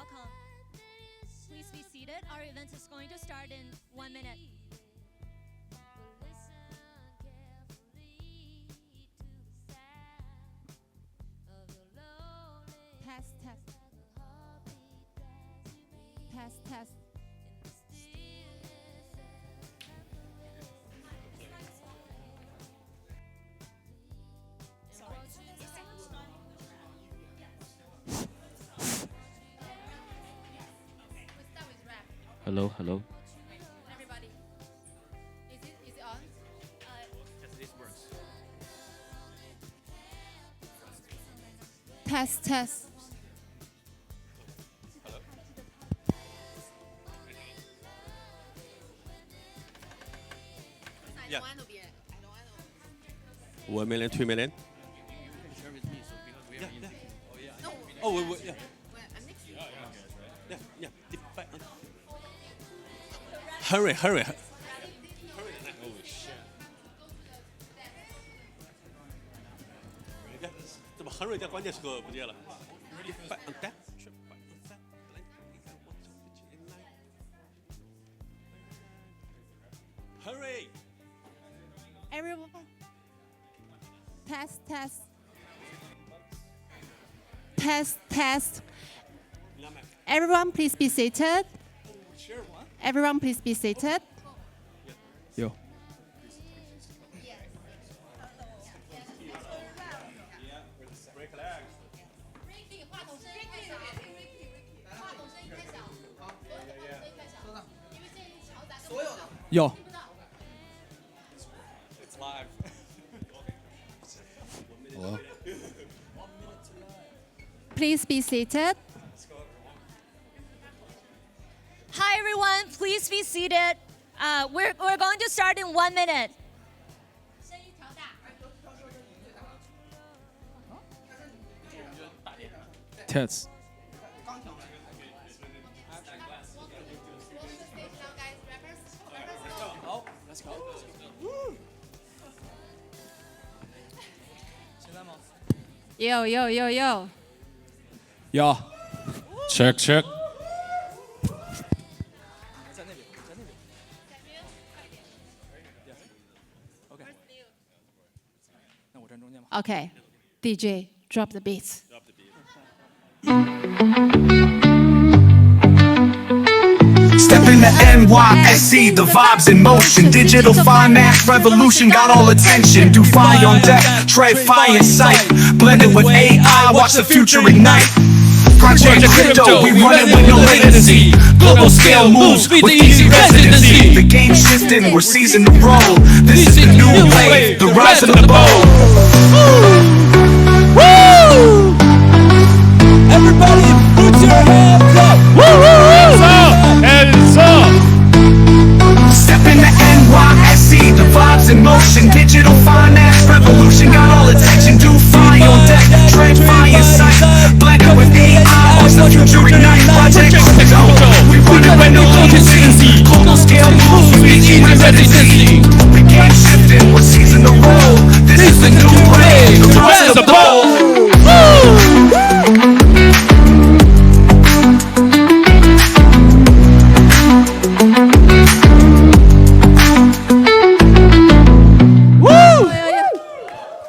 welcome. Please be seated. Our event is going to start in 1 minute. Test, test. Test, test. Hello, hello. Everybody. Is it on? Yes, this works. Test, test. Hello. I Yeah. don't want to be. I don't want to. 1 million, 2 million. Share with me, so because we are in. Oh yeah. No. Oh, wait, yeah. Well, I'm next to you. Yeah. Hurry. Holy shit. 怎么 hurry 在关键时刻不见了 ？Hurry! Everyone. Test, test. Test. Everyone, please be seated. Everyone, please be seated. Yo. Yo. It's live. Hello. Please be seated. Hi, everyone. Please be seated. We're going to start in 1 minute. Test. Oh, let's go. Yo. Yo. Check. 在那边。OK。那我站中间吧。 Okay. DJ, drop the beats. Step into NYSE, the vibes in motion. Digital finance revolution got all attention. Do fire on deck, trade fire in sight. Blended with AI, watch the future ignite. Project crypto, we run it with no latency. Global scale moves with easy residency. The game shifting, we're seizing the role. This is the new wave, the rise of the bold. Woo! Everybody put your hands up! Hands up! Step into NYSE, the vibes in motion. Digital finance revolution got all attention. Do fire on deck, trade fire in sight. Blended with AI, watch the future ignite. Project crypto, we run it with no latency. Global scale moves with easy residency. The game shifting, we're seizing the role. This is the new wave, the rise of the bold.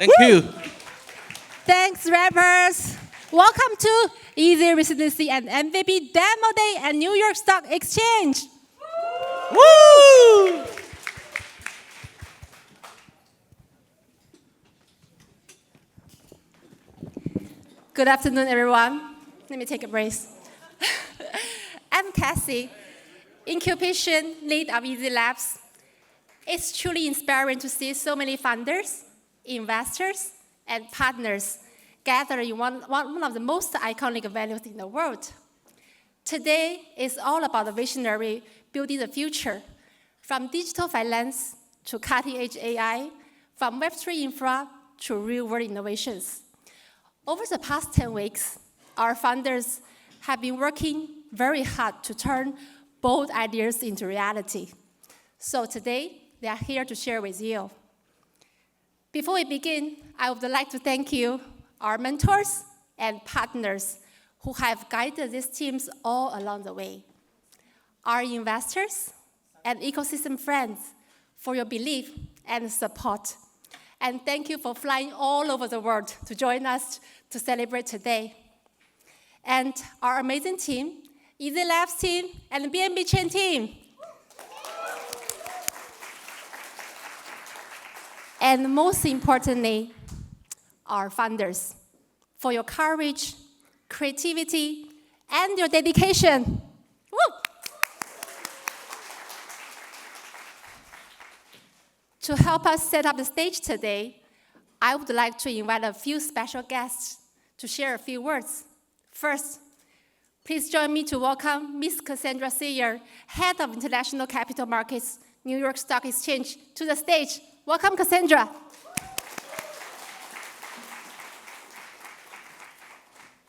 Thank you. Thanks, rappers. Welcome to YZi Residency and MVB Demo Day at New York Stock Exchange. Woo! Good afternoon, everyone. Let me take a breath. I'm Cathy, Incubation lead of YZi Labs. It's truly inspiring to see so many founders, investors, and partners gather in one of the most iconic venues in the world. Today is all about the visionary building the future, from digital finance to cutting-edge AI, from Web3 infra to real-world innovations. Over the past 10 weeks, our founders have been working very hard to turn bold ideas into reality. So today, they are here to share with you. Before we begin, I would like to thank you, our mentors and partners, who have guided these teams all along the way. Our investors and ecosystem friends for your belief and support. And thank you for flying all over the world to join us to celebrate today. And our amazing team, YZi Labs team and BNB Chain team. And most importantly, our founders, for your courage, creativity, and your dedication. Woo! To help us set up the stage today, I would like to invite a few special guests to share a few words. First, please join me to welcome Ms. Cassandra Seier, Head of International Capital Markets, New York Stock Exchange, to the stage. Welcome, Cassandra.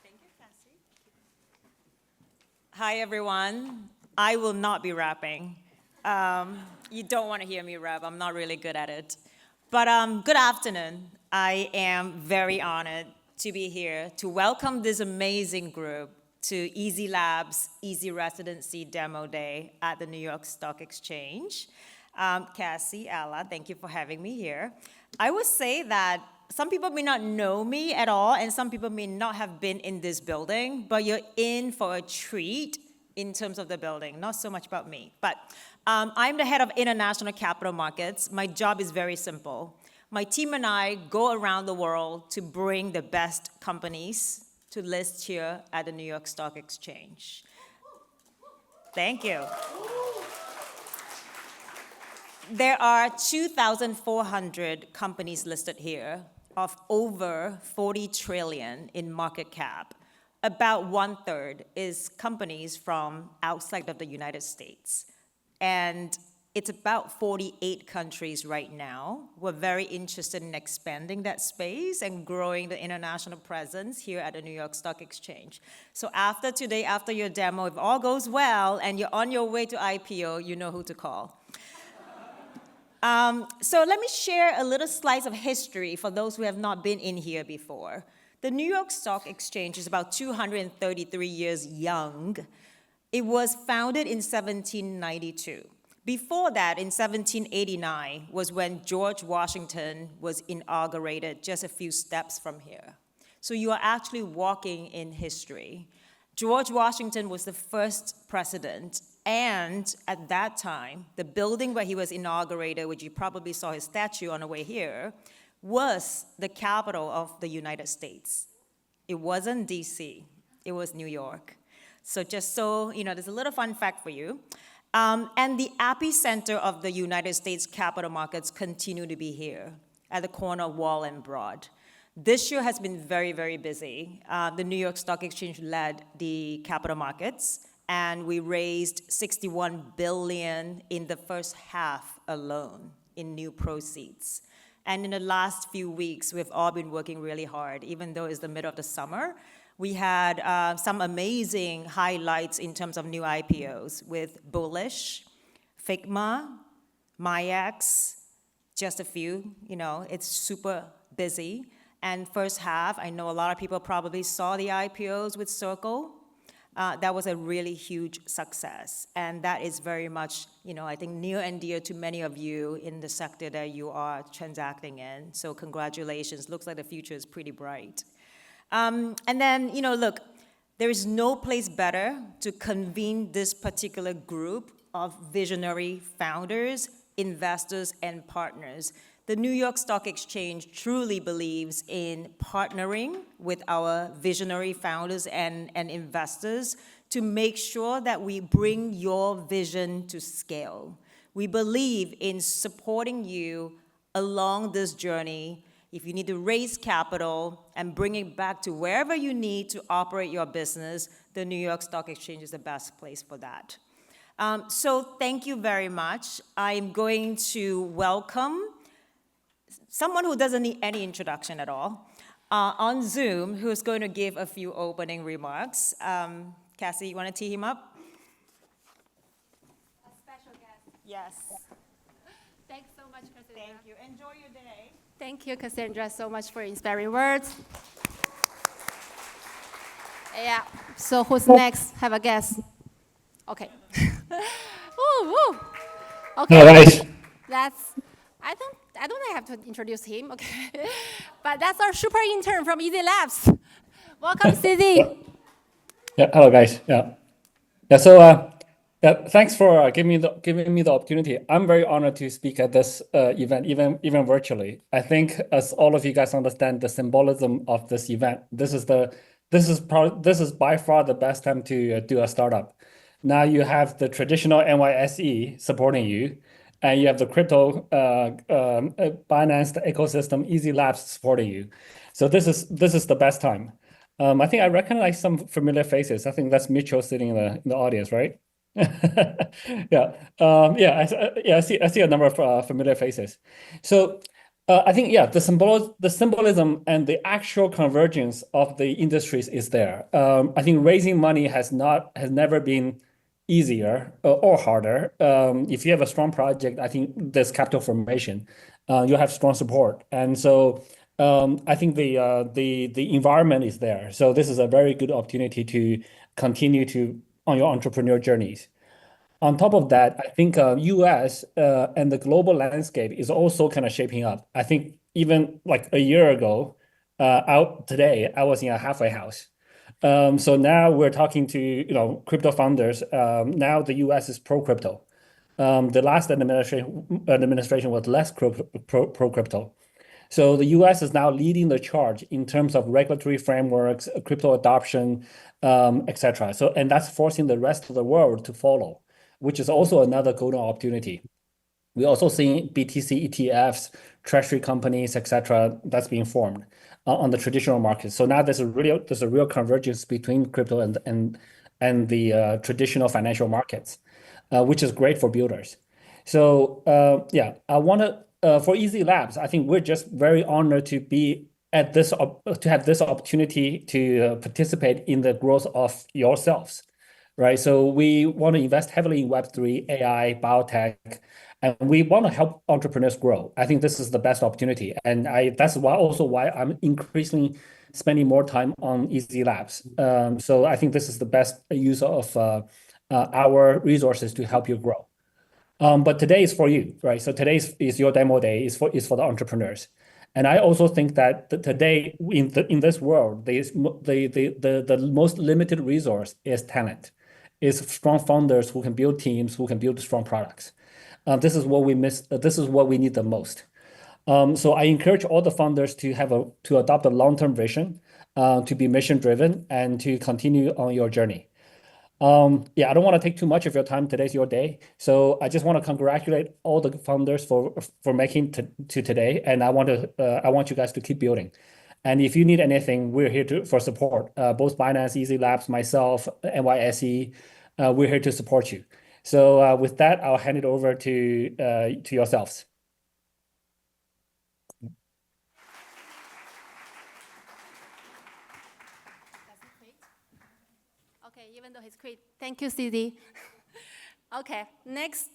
Thank you, Cathy. Hi, everyone. I will not be rapping. You don't want to hear me rap. I'm not really good at it. But good afternoon. I am very honored to be here to welcome this amazing group to YZi Labs YZi Residency Demo Day at the New York Stock Exchange. Cathy, Ella, thank you for having me here. I would say that some people may not know me at all, and some people may not have been in this building, but you're in for a treat in terms of the building, not so much about me. But I'm the head of international capital markets. My job is very simple. My team and I go around the world to bring the best companies to list here at the New York Stock Exchange. Thank you. There are 2,400 companies listed here of over 40 trillion in market cap. About 1/3 is companies from outside of the United States. And it's about 48 countries right now. We're very interested in expanding that space and growing the international presence here at the New York Stock Exchange. So after today, after your demo, if all goes well and you're on your way to IPO, you know who to call. So let me share a little slice of history for those who have not been in here before. The New York Stock Exchange is about 233 years young. It was founded in 1792. Before that, in 1789, was when George Washington was inaugurated just a few steps from here. So you are actually walking in history. George Washington was the first president, and at that time, the building where he was inaugurated, which you probably saw his statue on the way here, was the capital of the United States. It wasn't DC, it was New York. So just so, there's a little fun fact for you. And the epicenter of the United States capital markets continue to be here at the corner of Wall and Broad. This year has been very, very busy. The New York Stock Exchange led the capital markets, and we raised $61 billion in the first half alone in new proceeds. And in the last few weeks, we've all been working really hard, even though it's the middle of the summer. We had some amazing highlights in terms of new IPOs with Bullish, Figma, MyX, just a few. It's super busy. And first half, I know a lot of people probably saw the IPOs with Circle. That was a really huge success. And that is very much, I think near and dear to many of you in the sector that you are transacting in. So congratulations. Looks like the future is pretty bright. And then, look, there is no place better to convene this particular group of visionary founders, investors, and partners. The New York Stock Exchange truly believes in partnering with our visionary founders and investors to make sure that we bring your vision to scale. We believe in supporting you along this journey. If you need to raise capital and bring it back to wherever you need to operate your business, the New York Stock Exchange is the best place for that. So thank you very much. I'm going to welcome someone who doesn't need any introduction at all on Zoom, who's going to give a few opening remarks. Cassie, you want to tee him up? A special guest. Yes. Thanks so much, Cassandra. Thank you. Enjoy your day. Thank you, Cassandra, so much for your inspiring words. Yeah. So who's next? Have a guess. Okay. Woo, woo. Okay. Hello, guys. That's. I don't have to introduce him. Okay. But that's our super intern from YZi Labs. Welcome, CZ. Yeah, hello, guys. Yeah. So, thanks for giving me the opportunity. I'm very honored to speak at this event, even virtually. I think, as all of you guys understand, the symbolism of this event. This is by far the best time to do a startup. Now you have the traditional NYSE supporting you, and you have the crypto Binance ecosystem, YZi Labs supporting you. So this is the best time. I think I recognize some familiar faces. I think that's Mitchell sitting in the audience, right? Yeah. I see a number of familiar faces. So I think, yeah, the symbolism and the actual convergence of the industries is there. I think raising money has never been easier or harder. If you have a strong project, I think there's capital formation. You have strong support, and so I think the environment is there. So this is a very good opportunity to continue on your entrepreneur journeys. On top of that, I think US and the global landscape is also kind of shaping up. I think even like a year ago, today I was in a halfway house. So now we're talking to crypto founders. Now the US is pro crypto. The last administration was less pro crypto. So the US is now leading the charge in terms of regulatory frameworks, crypto adoption, etc. So, and that's forcing the rest of the world to follow, which is also another golden opportunity. We also see BTC ETFs, treasury companies, etc. that's being formed on the traditional market. So now there's a real convergence between crypto and the traditional financial markets, which is great for builders. So yeah, I want to for YZi Labs. I think we're just very honored to be at this to have this opportunity to participate in the growth of yourselves, right? So we want to invest heavily in Web3, AI, biotech, and we want to help entrepreneurs grow. I think this is the best opportunity, and that's why I'm increasingly spending more time on YZi Labs. So I think this is the best use of our resources to help you grow. But today is for you, right? So today is your demo day. Is for the entrepreneurs, and I also think that today in this world, the most limited resource is talent, is strong founders who can build teams, who can build strong products. This is what we miss. This is what we need the most. So I encourage all the founders to adopt a long-term vision, to be mission driven, and to continue on your journey. Yeah, I don't want to take too much of your time. Today's your day. So I just want to congratulate all the founders for making to today. And I want you guys to keep building. And if you need anything, we're here for support. Both Binance, YZi Labs, myself, NYSE, we're here to support you. So with that, I'll hand it over to yourselves. Okay, even though he's quit. Thank you, CZ. Okay, next,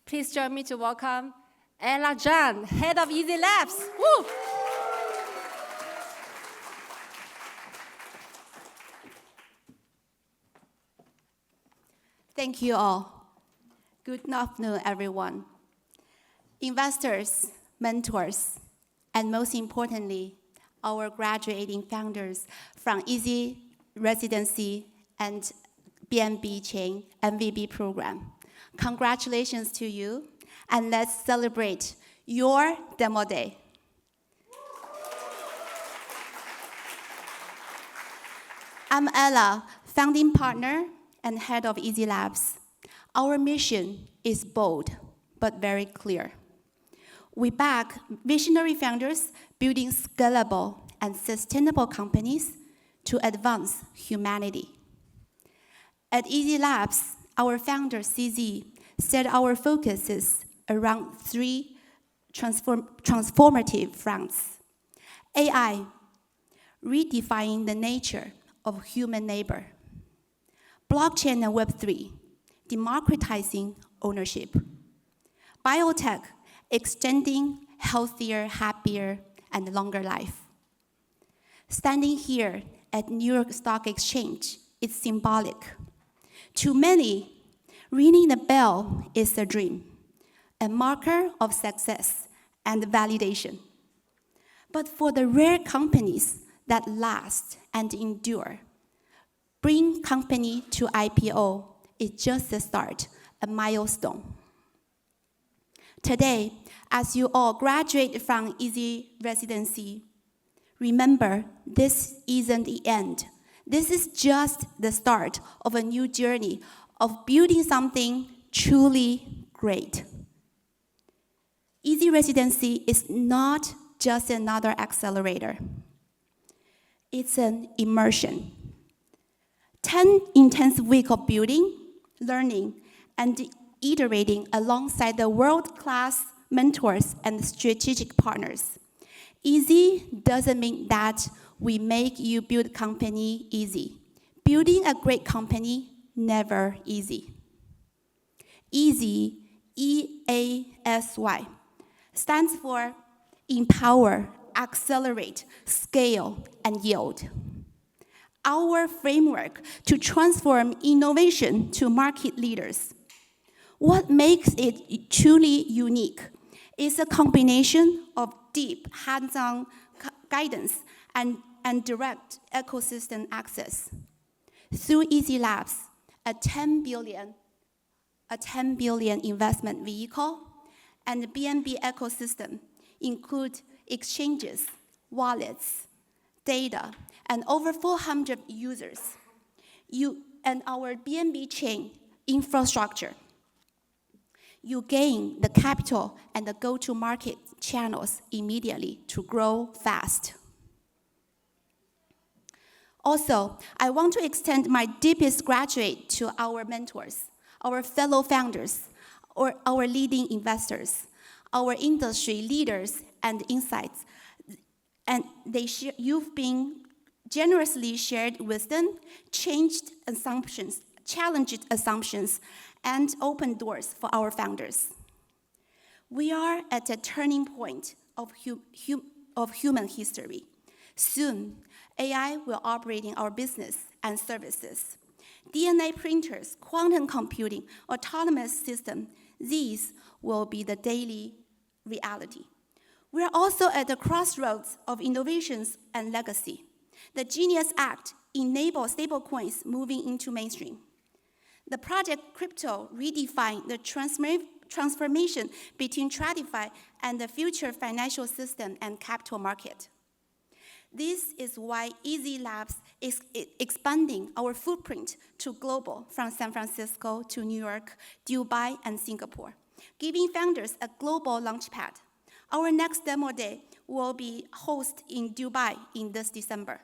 please join me to welcome Zhang, head of YZi Labs. Woo! Thank you all. Good afternoon, everyone. Investors, mentors, and most importantly, our graduating founders from YZi, Residency, and BNB Chain MVB program. Congratulations to you, and let's celebrate your demo day. I'm Ella, founding partner and head of YZi Labs. Our mission is bold, but very clear. We back visionary founders building scalable and sustainable companies to advance humanity. At YZi Labs, our founder, CZ, said our focus is around three transformative fronts. AI, redefining the nature of human labor. Blockchain and Web3, democratizing ownership. Biotech, extending healthier, happier, and longer life. Standing here at New York Stock Exchange is symbolic. To many, ringing the bell is a dream, a marker of success and validation. But for the rare companies that last and endure, bring company to IPO is just the start, a milestone. Today, as you all graduate from YZi Residency, remember, this isn't the end. This is just the start of a new journey of building something truly great. YZi Residency is not just another accelerator. It's an immersion. 10 intense weeks of building, learning, and iterating alongside the world-class mentors and strategic partners. Easy doesn't mean that we make you build company easy. Building a great company, never easy. Easy, E-A-S-Y, stands for empower, accelerate, scale, and yield. Our framework to transform innovation to market leaders. What makes it truly unique is a combination of deep hands-on guidance and direct ecosystem access. Through YZi Labs, a $10 billion investment vehicle, and the BNB ecosystem include exchanges, wallets, data, and over 400 users. And our BNB Chain infrastructure. You gain the capital and the go-to-market channels immediately to grow fast. Also, I want to extend my deepest gratitude to our mentors, our fellow founders, or our leading investors, our industry leaders and insights. And you've been generously shared wisdom, challenged assumptions, and opened doors for our founders. We are at a turning point of human history. Soon, AI will operate in our business and services. DNA printers, quantum computing, autonomous systems, these will be the daily reality. We are also at the crossroads of innovations and legacy. The Genius Act enables stablecoins moving into mainstream. The project Crypto redefined the transformation between TradFi and the future financial system and capital market. This is why YZi Labs is expanding our footprint to global, from San Francisco to New York, Dubai, and Singapore, giving founders a global launchpad. Our next demo day will be hosted in Dubai in this December.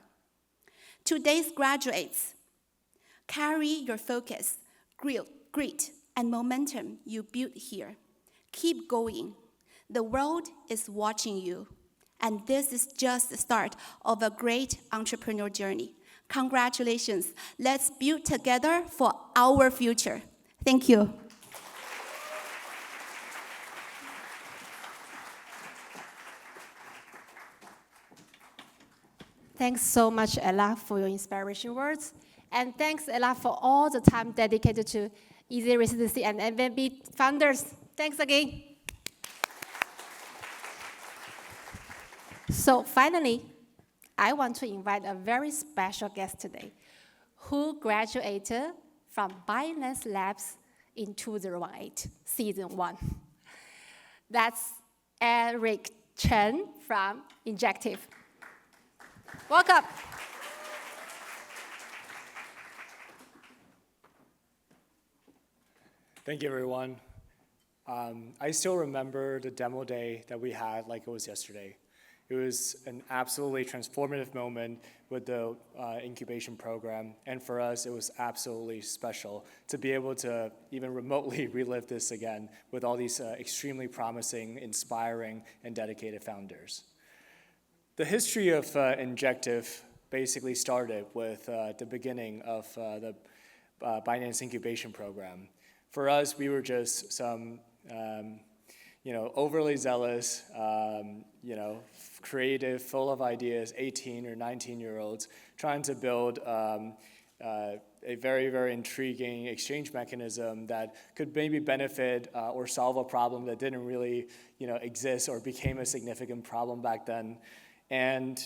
Today's graduates, carry your focus, grit, and momentum you built here. Keep going. The world is watching you. And this is just the start of a great entrepreneur journey. Congratulations. Let's build together for our future. Thank you. Thanks so much, Ella, for your inspiration words. And thanks, Ella, for all the time dedicated to YZi Residency and MVB founders. Thanks again. So finally, I want to invite a very special guest today who graduated from Binance Labs in 2008, season 1. That's Chen from Injective. Welcome. Thank you, everyone. I still remember the demo day that we had like it was yesterday. It was an absolutely transformative moment with the incubation program. And for us, it was absolutely special to be able to even remotely relive this again with all these extremely promising, inspiring, and dedicated founders. The history of Injective basically started with the beginning of the Binance incubation program. For us, we were just some overly zealous, creative, full of ideas, 18 or 19-year-olds trying to build a very, very intriguing exchange mechanism that could maybe benefit or solve a problem that didn't really, exist or became a significant problem back then. And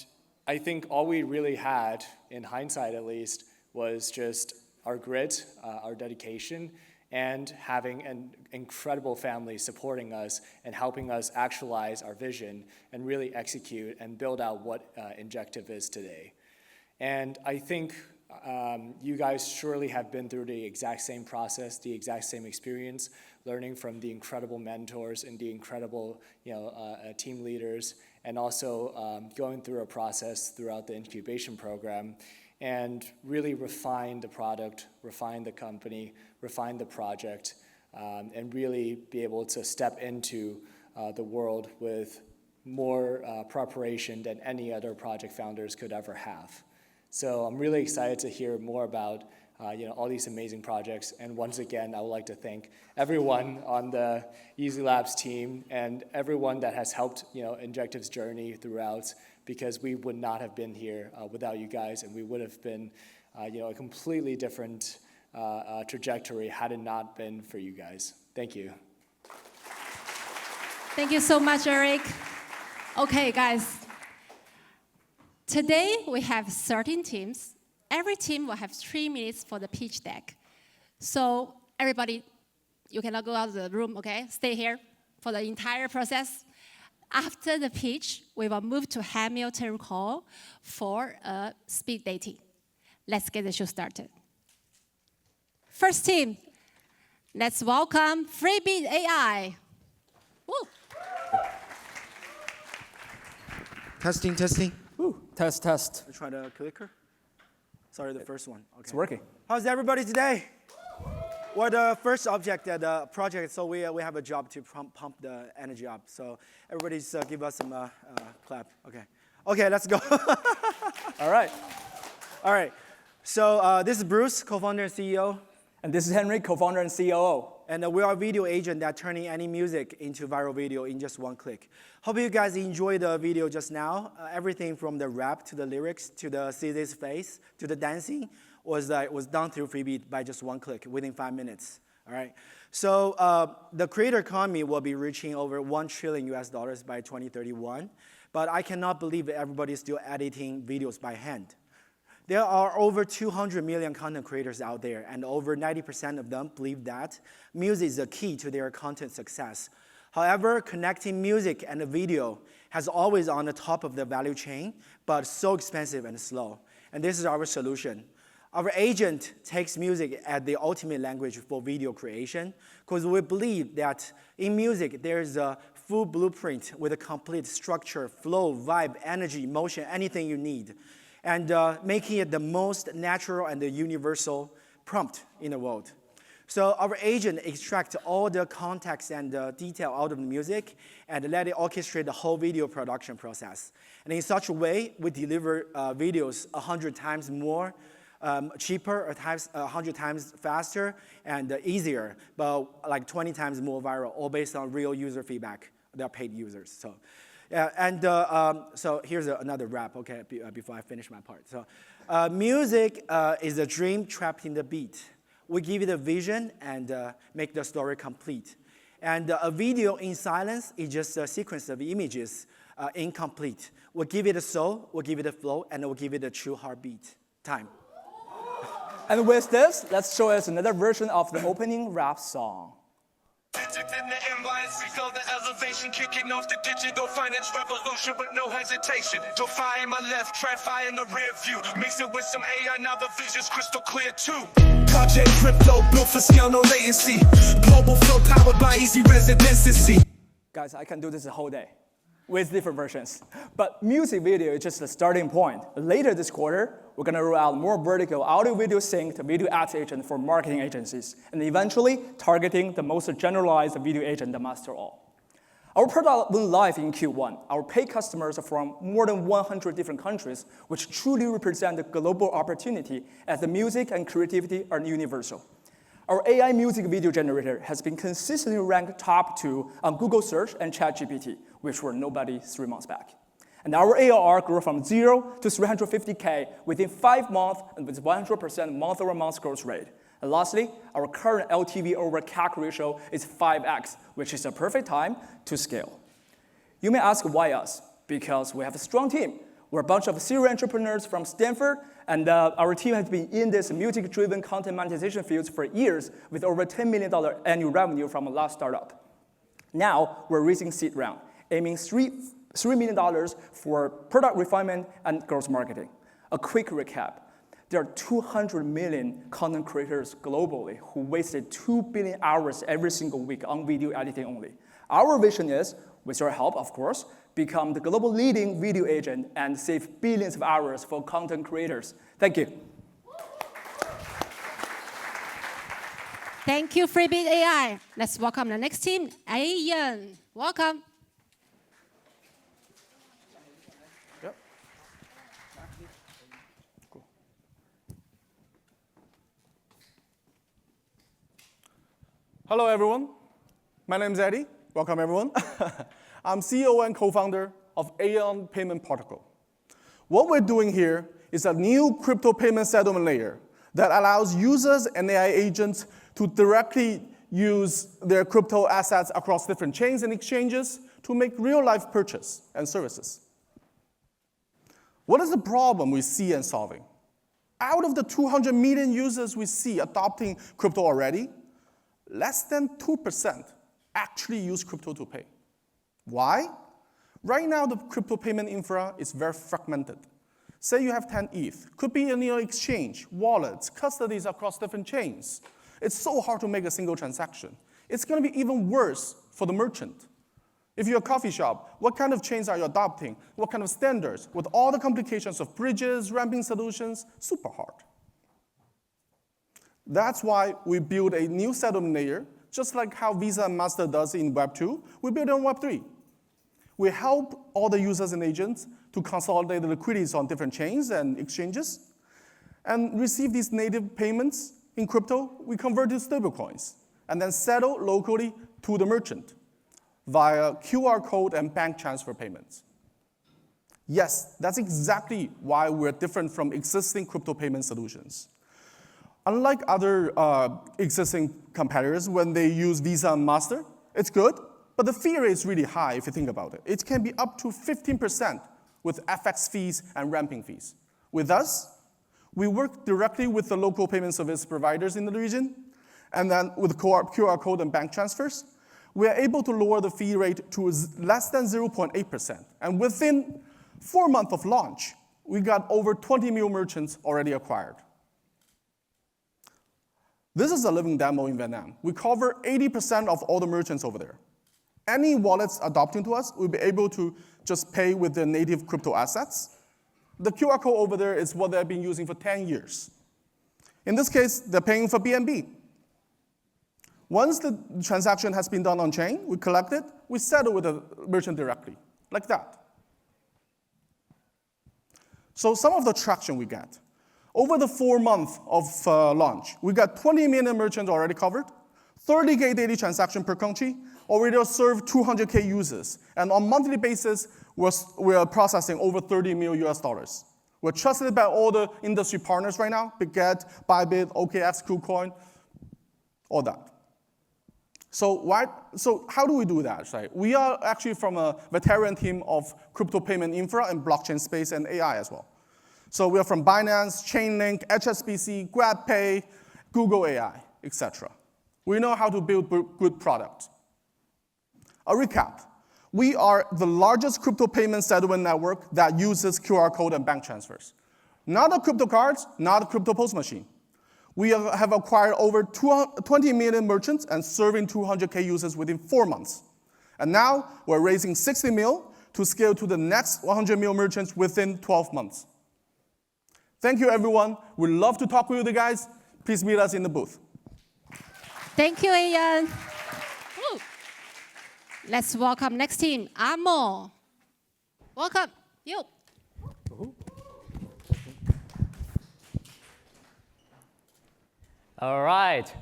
I think all we really had, in hindsight at least, was just our grit, our dedication, and having an incredible family supporting us and helping us actualize our vision and really execute and build out what Injective is today. And I think you guys surely have been through the exact same process, the exact same experience, learning from the incredible mentors and the incredible team leaders, and also going through a process throughout the incubation program, and really refine the product, refine the company, refine the project, and really be able to step into the world with more preparation than any other project founders could ever have. So I'm really excited to hear more about all these amazing projects. And once again, I would like to thank everyone on the YZi Labs team and everyone that has helped Injective's journey throughout, because we would not have been here without you guys, and we would have been a completely different trajectory had it not been for you guys. Thank you. Thank you so much, Eric. Okay, guys. Today, we have 13 teams. Every team will have 3 minutes for the pitch deck. So everybody, you cannot go out of the room, okay? Stay here for the entire process. After the pitch, we will move to Hamilton Hall for a speed dating. Let's get the show started. First team, let's welcome Freebeat.ai. Woo. Testing, testing. Ooh, test. Let's try the clicker. Sorry, the first one. Okay. It's working. How's everybody today? We're the first object at the project, so we have a job to pump the energy up. So everybody just give us some clap. Okay, let's go. All right. So this is Bruce, co-founder and CEO. And this is Henry, co-founder and COO. And we are a video agent that turning any music into viral video in just one click. Hope you guys enjoyed the video just now. Everything from the rap to the lyrics to the CZ's face to the dancing was done through Freebeat by just one click within 5 minutes. All right. So the creator economy will be reaching over $1 trillion by 2031. But I cannot believe that everybody is still editing videos by hand. There are over 200 million content creators out there, and over 90% of them believe that music is the key to their content success. However, connecting music and video has always on the top of the value chain, but so expensive and slow. And this is our solution. Our agent takes music as the ultimate language for video creation, because we believe that in music, there's a full blueprint with a complete structure, flow, vibe, energy, emotion, anything you need, and making it the most natural and the universal prompt in the world. So our agent extracts all the context and the detail out of the music and let it orchestrate the whole video production process. And in such a way, we deliver videos 100 times more cheaper, 100 times faster, and easier, but like 20 times more viral, all based on real user feedback. They're paid users. So. So here's another rap, okay, before I finish my part. So music is a dream trapped in the beat. We give it a vision and make the story complete. And a video in silence is just a sequence of images, incomplete. We'll give it a soul, we'll give it a flow, and we'll give it a true heartbeat. Time. And with this, let's show us another version of the opening rap song. In the NYSE, feel the elevation, kicking off the digital finance revolution with no hesitation. Defying my left, TradFi in the rear view. Mix it with some AI, now the vision's crystal clear too. Project crypto, built for scale, no latency. Global flow powered by YZi Residency. Guys, I can do this the whole day with different versions. But music video is just the starting point. Later this quarter, we're going to roll out more vertical audio-video sync to video ads agent for marketing agencies, and eventually targeting the most generalized video agent that master all. Our product went live in Q1. Our paid customers are from more than 100 different countries, which truly represent the global opportunity as the music and creativity are universal. Our AI music video generator has been consistently ranked top 2 on Google Search and ChatGPT, which were nobody 3 months back. And our ARR grew from 0 to 350K within 5 months and with 100% month-over-month growth rate. And lastly, our current LTV over CAC ratio is 5x, which is a perfect time to scale. You may ask why us? Because we have a strong team. We're a bunch of serial entrepreneurs from Stanford, and our team has been in this music-driven content monetization fields for years with over $10 million annual revenue from a last startup. Now, we're raising seed round, aiming $3 million for product refinement and growth marketing. A quick recap. There are 200 million content creators globally who wasted 2 billion hours every single week on video editing only. Our vision is, with your help, of course, become the global leading video agent and save billions of hours for content creators. Thank you. Thank you, Freebeat.ai. Let's welcome the next team, Ian. Welcome. Yep. Cool. Hello, everyone. My name is Eddie. Welcome, everyone. I'm CEO and co-founder of Aeon Payment Protocol. What we're doing here is a new crypto payment settlement layer that allows users and AI agents to directly use their crypto assets across different chains and exchanges to make real-life purchase and services. What is the problem we see and solving? Out of the 200 million users we see adopting crypto already, less than 2% actually use crypto to pay. Why? Right now, the crypto payment infra is very fragmented. Say you have 10 ETH. Could be in your exchange, wallets, custodies across different chains. It's so hard to make a single transaction. It's going to be even worse for the merchant. If you're a coffee shop, what kind of chains are you adopting? What kind of standards? With all the complications of bridges, ramping solutions, super hard. That's why we build a new settlement layer, just like how Visa and Master does in Web 2, we build it on Web 3. We help all the users and agents to consolidate the liquidities on different chains and exchanges and receive these native payments in crypto. We convert to stablecoins and then settle locally to the merchant via QR code and bank transfer payments. Yes, that's exactly why we're different from existing crypto payment solutions. Unlike other existing competitors, when they use Visa and Master, it's good, but the fee rate is really high if you think about it. It can be up to 15% with FX fees and ramping fees. With us, we work directly with the local payment service providers in the region, and then with QR code and bank transfers, we are able to lower the fee rate to less than 0.8%. And within 4 months of launch, we got over 20 million merchants already acquired. This is a living demo in Vietnam. We cover 80% of all the merchants over there. Any wallets adopting to us will be able to just pay with their native crypto assets. The QR code over there is what they've been using for 10 years. In this case, they're paying for BNB. Once the transaction has been done on chain, we collect it, we settle with the merchant directly, like that. So some of the traction we get. Over the 4 months of launch, we got 20 million merchants already covered, 30K daily transaction per country, already served 200K users. And on a monthly basis, we are processing over $30 million US. We're trusted by all the industry partners right now, Biget, Bybit, OKX, KuCoin, all that. So how do we do that? Right? We are actually from a veteran team of crypto payment infra and blockchain space and AI as well. So we are from Binance, Chainlink, HSBC, GrabPay, Google AI, etc. We know how to build good products. A recap. We are the largest crypto payment settlement network that uses QR code and bank transfers. Not a crypto cards, not a crypto post machine. We have acquired over 20 million merchants and serving 200K users within 4 months. And now we're raising 60 mil to scale to the next 100 million merchants within 12 months. Thank you, everyone. We'd love to talk with you guys. Please meet us in the booth. Thank you, Ian. Woo. Let's welcome next team, Amo. Welcome. You. All right.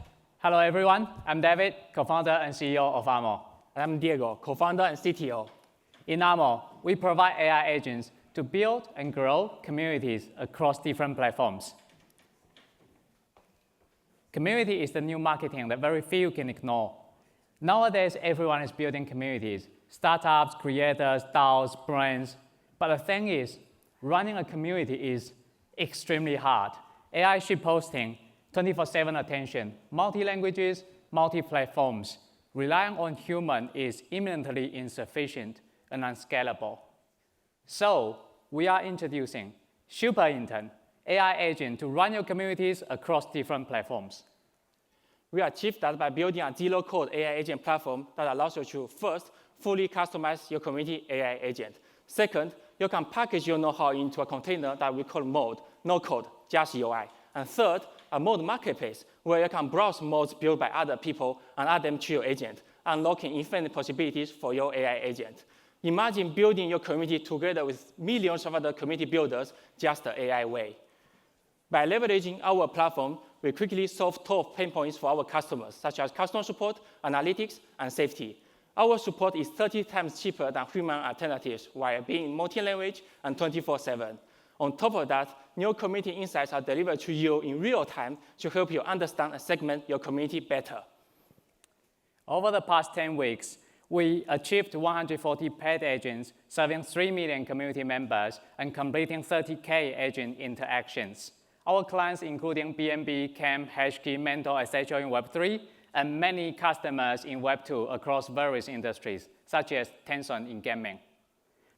Hello, everyone. I'm David, co-founder and CEO of Armor. I'm Diego, co-founder and CTO. In Armor, we provide AI agents to build and grow communities across different platforms. Community is the new marketing that very few can ignore. Nowadays, everyone is building communities, startups, creators, DAOs, brands. But the thing is, running a community is extremely hard. AI shitposting, 24/7 attention, multi-languages, multi-platforms. Relying on human is imminently insufficient and unscalable. So we are introducing Super Intern, AI agent to run your communities across different platforms. We achieved that by building a zero-code AI agent platform that allows you to, first, fully customize your community AI agent. Second, you can package your know-how into a container that we call mode, no code, just UI. And third, a mode marketplace where you can browse modes built by other people and add them to your agent, unlocking infinite possibilities for your AI agent. Imagine building your community together with millions of other community builders just the AI way. By leveraging our platform, we quickly solve top pain points for our customers, such as customer support, analytics, and safety. Our support is 30 times cheaper than human alternatives while being multi-language and 24/7. On top of that, new community insights are delivered to you in real time to help you understand and segment your community better. Over the past 10 weeks, we achieved 140 paid agents, serving 3 million community members and completing 30K agent interactions. Our clients, including BNB, Camp, Hashkey, Mentor, etc. in Web3, and many customers in Web2 across various industries, such as Tencent in gaming.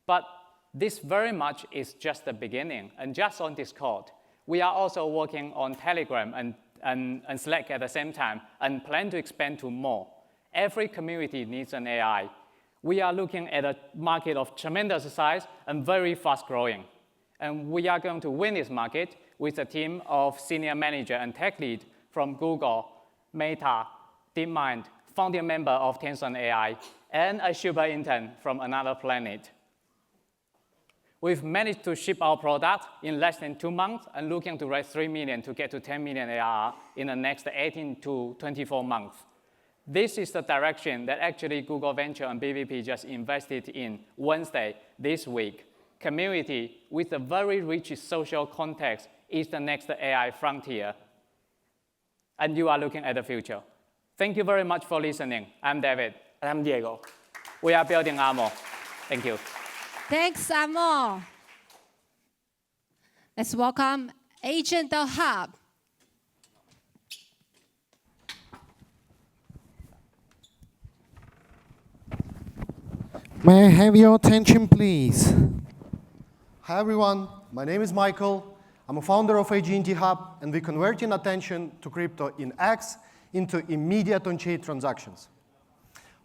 But this very much is just the beginning, and just on Discord. We are also working on Telegram and Slack at the same time, and plan to expand to more. Every community needs an AI. We are looking at a market of tremendous size and very fast growing. And we are going to win this market with a team of senior manager and tech lead from Google, Meta, DeepMind, founding member of Tencent AI, and a super intern from another planet. We've managed to ship our product in less than 2 months and looking to raise 3 million to get to 10 million ARR in the next 18 to 24 months. This is the direction that actually Google Venture and BVP just invested in Wednesday this week. Community with a very rich social context is the next AI frontier. And you are looking at the future. Thank you very much for listening. I'm David. And I'm Diego. We are building Armor. Thank you. Thanks, Armor. Let's welcome Agent the Hub. May I have your attention, please? Hi, everyone. My name is Michael. I'm a founder of AG&T Hub, and we're converting attention to crypto in X into immediate on-chain transactions.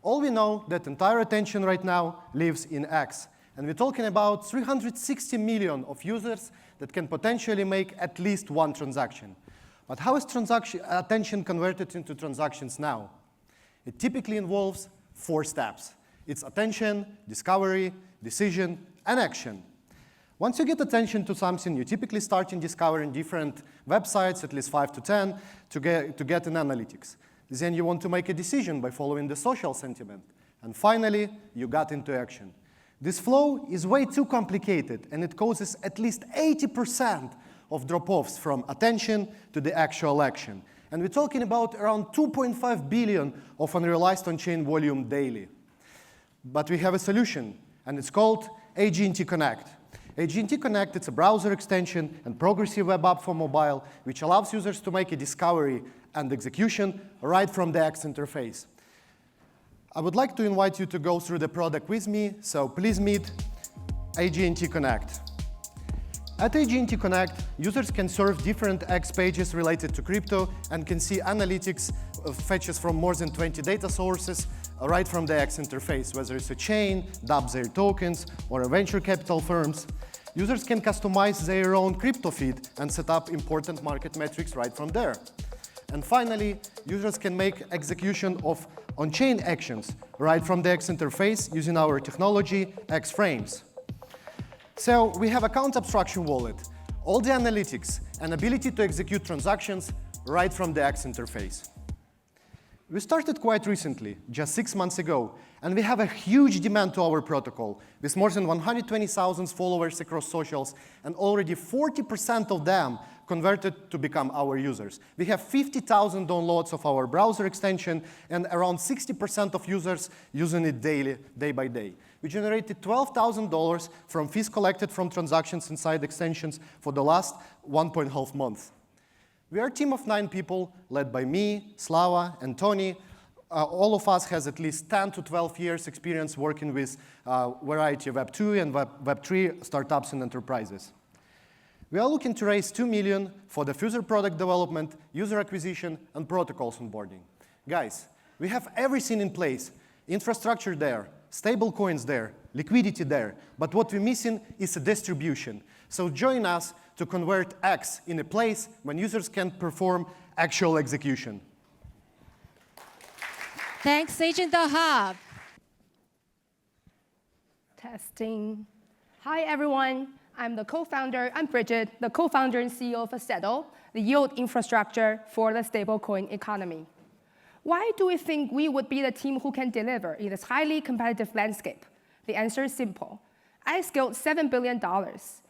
All we know that entire attention right now lives in X. And we're talking about 360 million of users that can potentially make at least one transaction. But how is attention converted into transactions now? It typically involves 4 steps. It's attention, discovery, decision, and action. Once you get attention to something, you typically start in discovering different websites, at least 5 to 10, to get in analytics. Then you want to make a decision by following the social sentiment. And finally, you got into action. This flow is way too complicated, and it causes at least 80% of drop-offs from attention to the actual action. And we're talking about around 2.5 billion of unrealized on-chain volume daily. But we have a solution, and it's called AG&T Connect. AG&T Connect, it's a browser extension and progressive web app for mobile, which allows users to make a discovery and execution right from the X interface. I would like to invite you to go through the product with me, so please meet AG&T Connect. At AG&T Connect, users can surf different X pages related to crypto and can see analytics fetches from more than 20 data sources right from the X interface, whether it's a chain, dub their tokens, or a venture capital firms. Users can customize their own crypto feed and set up important market metrics right from there. And finally, users can make execution of on-chain actions right from the X interface using our technology, X Frames. So we have account abstraction wallet, all the analytics, and ability to execute transactions right from the X interface. We started quite recently, just 6 months ago, and we have a huge demand to our protocol, with more than 120,000 followers across socials, and already 40% of them converted to become our users. We have 50,000 downloads of our browser extension, and around 60% of users using it daily, day by day. We generated $12,000 from fees collected from transactions inside extensions for the last 1.5 months. We are a team of 9 people, led by me, Slava, and Tony. All of us has at least 10 to 12 years experience working with a variety of Web 2 and Web 3 startups and enterprises. We are looking to raise $2 million for the future product development, user acquisition, and protocols onboarding. Guys, we have everything in place. Infrastructure there, stable coins there, liquidity there. But what we're missing is a distribution. So join us to convert X in a place when users can perform actual execution. Thanks, Agent the Hub. Testing. Hi, everyone. I'm Bridget, the co-founder and CEO of Settle, the yield infrastructure for the stablecoin economy. Why do we think we would be the team who can deliver in this highly competitive landscape? The answer is simple. I scaled $7 billion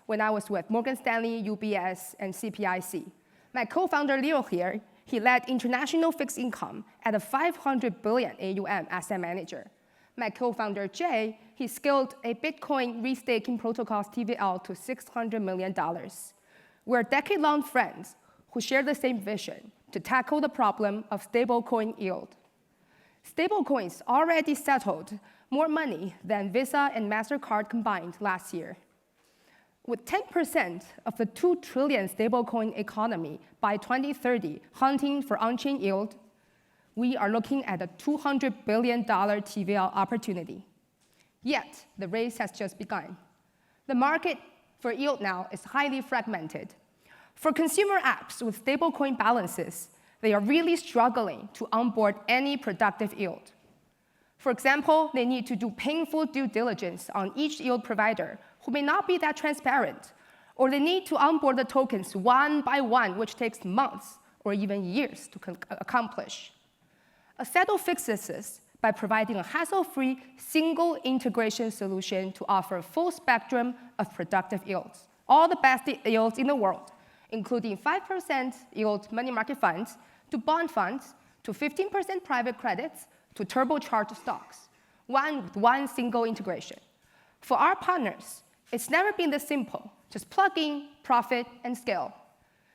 when I was with Morgan Stanley, UBS, and CPIC. My co-founder Leo here, he led international fixed income at a $500 billion AUM asset manager. My co-founder Jay, he scaled a Bitcoin restaking protocol's TVL to $600 million. We're decade-long friends who share the same vision to tackle the problem of stablecoin yield. Stablecoins already settled more money than Visa and MasterCard combined last year. With 10% of the 2 trillion stablecoin economy by 2030 hunting for on-chain yield, we are looking at a $200 billion TVL opportunity. Yet, the race has just begun. The market for yield now is highly fragmented. For consumer apps with stablecoin balances, they are really struggling to onboard any productive yield. For example, they need to do painful due diligence on each yield provider who may not be that transparent, or they need to onboard the tokens one by one, which takes months or even years to accomplish. Settle fixes this by providing a hassle-free single integration solution to offer a full spectrum of productive yields, all the best yields in the world, including 5% yield money market funds, to bond funds, to 15% private credits, to turbocharged stocks, with one single integration. For our partners, it's never been this simple. Just plug in, profit, and scale.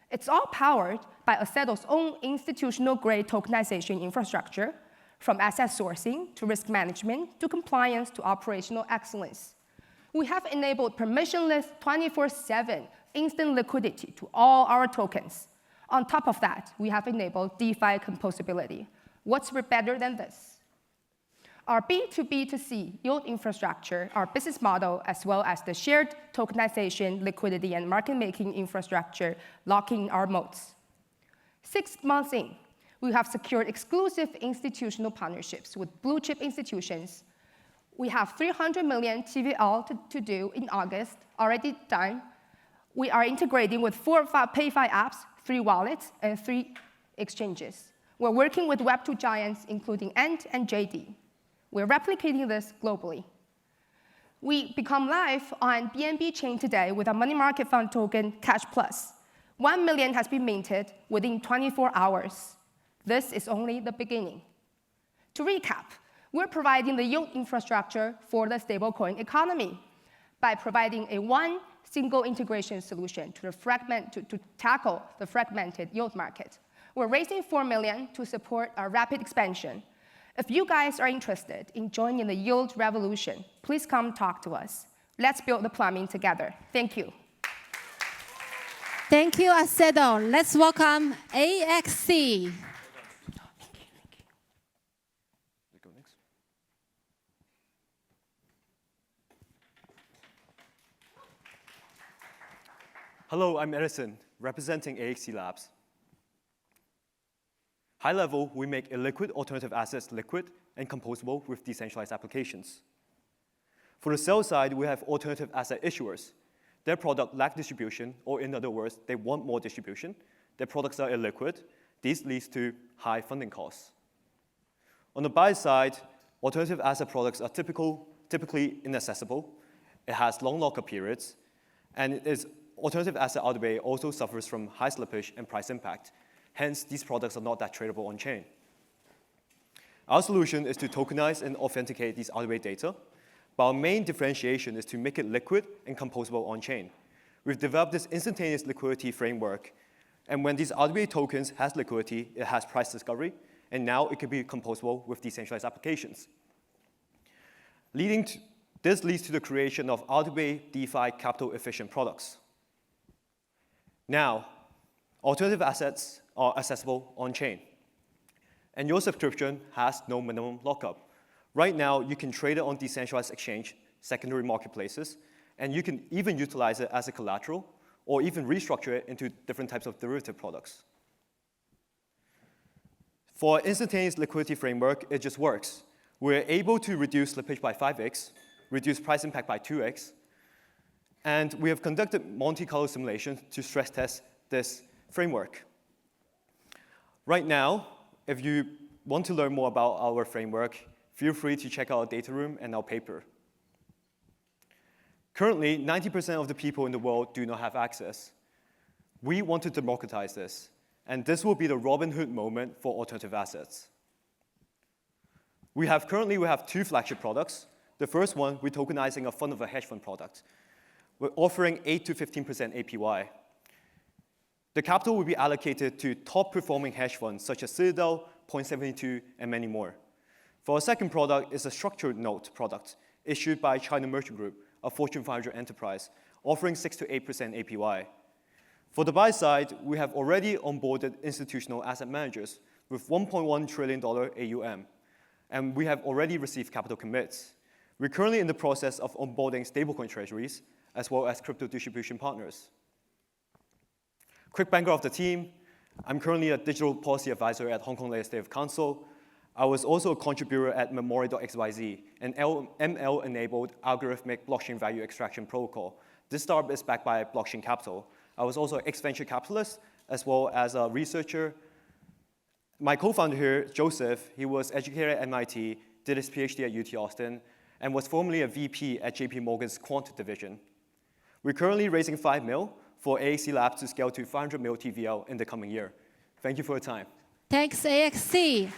It's all powered by Settle's own institutional-grade tokenization infrastructure, from asset sourcing to risk management to compliance to operational excellence. We have enabled permissionless 24/7 instant liquidity to all our tokens. On top of that, we have enabled DeFi composability. What's better than this? Our B2B2C yield infrastructure, our business model, as well as the shared tokenization, liquidity, and market-making infrastructure locking our moats. 6 months in, we have secured exclusive institutional partnerships with blue-chip institutions. We have 300 million TVL to do in August, already done. We are integrating with 4 PayFi apps, 3 wallets, and 3 exchanges. We're working with Web2 giants, including Ant and JD. We're replicating this globally. We become live on BNB Chain today with our money market fund token, Cash Plus. 1 million has been minted within 24 hours. This is only the beginning. To recap, we're providing the yield infrastructure for the stablecoin economy by providing a one single integration solution to tackle the fragmented yield market. We're raising $4 million to support our rapid expansion. If you guys are interested in joining the yield revolution, please come talk to us. Let's build the plumbing together. Thank you. Thank you, Settle. Let's welcome AXC. Hello, I'm Edison, representing YZi Labs. High level, we make illiquid alternative assets liquid and composable with decentralized applications. For the sell side, we have alternative asset issuers. Their product lack distribution, or in other words, they want more distribution. Their products are illiquid. This leads to high funding costs. On the buy side, alternative asset products are typically inaccessible. It has long lockup periods, and alternative asset RWA also suffers from high slippage and price impact. Hence, these products are not that tradable on-chain. Our solution is to tokenize and authenticate these RWA data, but our main differentiation is to make it liquid and composable on-chain. We've developed this instantaneous liquidity framework, and when these RWA tokens has liquidity, it has price discovery, and now it can be composable with decentralized applications. This leads to the creation of RWA DeFi capital-efficient products. Now, alternative assets are accessible on-chain, and your subscription has no minimum lockup. Right now, you can trade it on decentralized exchange, secondary marketplaces, and you can even utilize it as a collateral or even restructure it into different types of derivative products. For our instantaneous liquidity framework, it just works. We're able to reduce slippage by 5x, reduce price impact by 2x, and we have conducted Monte Carlo simulations to stress test this framework. Right now, if you want to learn more about our framework, feel free to check out our data room and our paper. Currently, 90% of the people in the world do not have access. We want to democratize this, and this will be the Robin Hood moment for alternative assets. Currently, we have 2 flagship products. The first one, we're tokenizing a fund of a hedge fund product. We're offering 8 to 15% APY. The capital will be allocated to top-performing hedge funds such as Citadel, Point72, and many more. For our second product is a structured note product issued by China Merchant Group, a Fortune 500 enterprise, offering 6 to 8% APY. For the buy side, we have already onboarded institutional asset managers with $1.1 trillion AUM, and we have already received capital commits. We're currently in the process of onboarding stablecoin treasuries, as well as crypto distribution partners. Quick banker of the team, I'm currently a digital policy advisor at Hong Kong Legislative Council. I was also a contributor at Memorial.xyz, an ML-enabled algorithmic blockchain value extraction protocol. This startup is backed by Blockchain Capital. I was also an ex-venture capitalist, as well as a researcher. My co-founder here, Joseph, he was educated at MIT, did his PhD at UT Austin, and was formerly a VP at JP Morgan's Quant division. We're currently raising $5 million for YZi Labs to scale to 500 million TVL in the coming year. Thank you for your time. Thanks, AXC.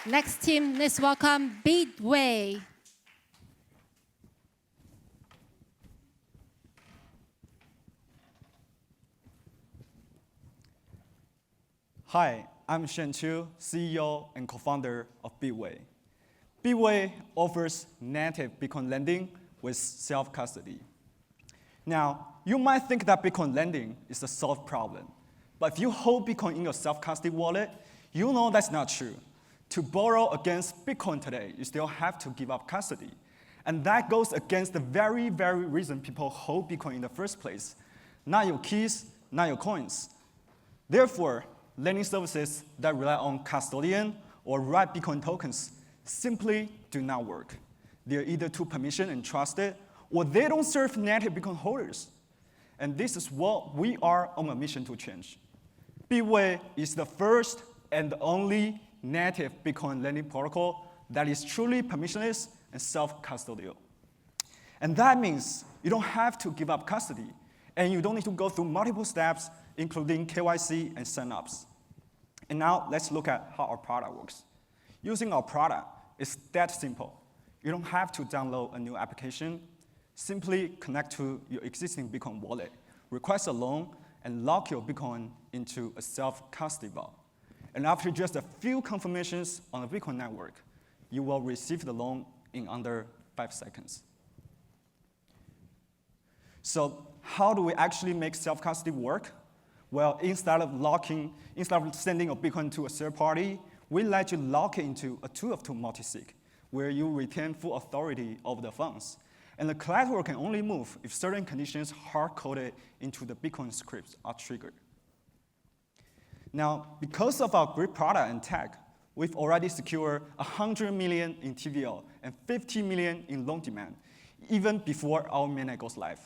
Next team, let's welcome Bitway. Hi, I'm Shen Chu, CEO and co-founder of Bitway. Bitway offers native Bitcoin lending with self-custody. Now, you might think that Bitcoin lending is a solved problem, but if you hold Bitcoin in your self-custody wallet, you know that's not true. To borrow against Bitcoin today, you still have to give up custody. And that goes against the very, very reason people hold Bitcoin in the first place. Not your keys, not your coins. Therefore, lending services that rely on custodian or write Bitcoin tokens simply do not work. They're either too permission and trusted, or they don't serve native Bitcoin holders. And this is what we are on a mission to change. Bitway is the first and the only native Bitcoin lending protocol that is truly permissionless and self-custodial. And that means you don't have to give up custody, and you don't need to go through multiple steps, including KYC and signups. And now let's look at how our product works. Using our product is that simple. You don't have to download a new application. Simply connect to your existing Bitcoin wallet, request a loan, and lock your Bitcoin into a self-custody vault. And after just a few confirmations on the Bitcoin network, you will receive the loan in under 5 seconds. So how do we actually make self-custody work? Well, instead of sending a Bitcoin to a third party, we let you lock it into a 2-of-2 multisig, where you retain full authority over the funds. And the collateral can only move if certain conditions hard-coded into the Bitcoin scripts are triggered. Now, because of our great product and tech, we've already secured 100 million in TVL and 50 million in loan demand, even before our mainnet goes live.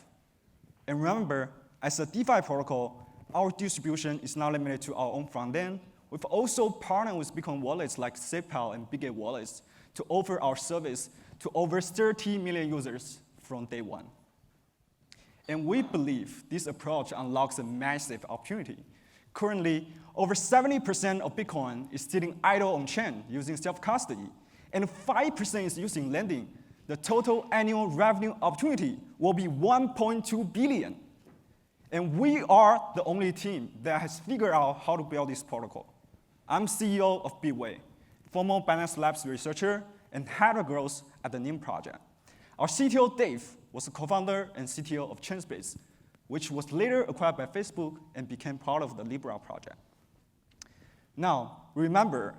And remember, as a DeFi protocol, our distribution is not limited to our own front end. We've also partnered with Bitcoin wallets like SafePal and Big A wallets to offer our service to over 30 million users from day one. And we believe this approach unlocks a massive opportunity. Currently, over 70% of Bitcoin is sitting idle on-chain using self-custody, and 5% is using lending. The total annual revenue opportunity will be 1.2 billion. And we are the only team that has figured out how to build this protocol. I'm CEO of Bitway, former Binance Labs researcher and head of growth at the Ning project. Our CTO, Dave, was a co-founder and CTO of Chainspace, which was later acquired by Facebook and became part of the Libra project. Now, remember,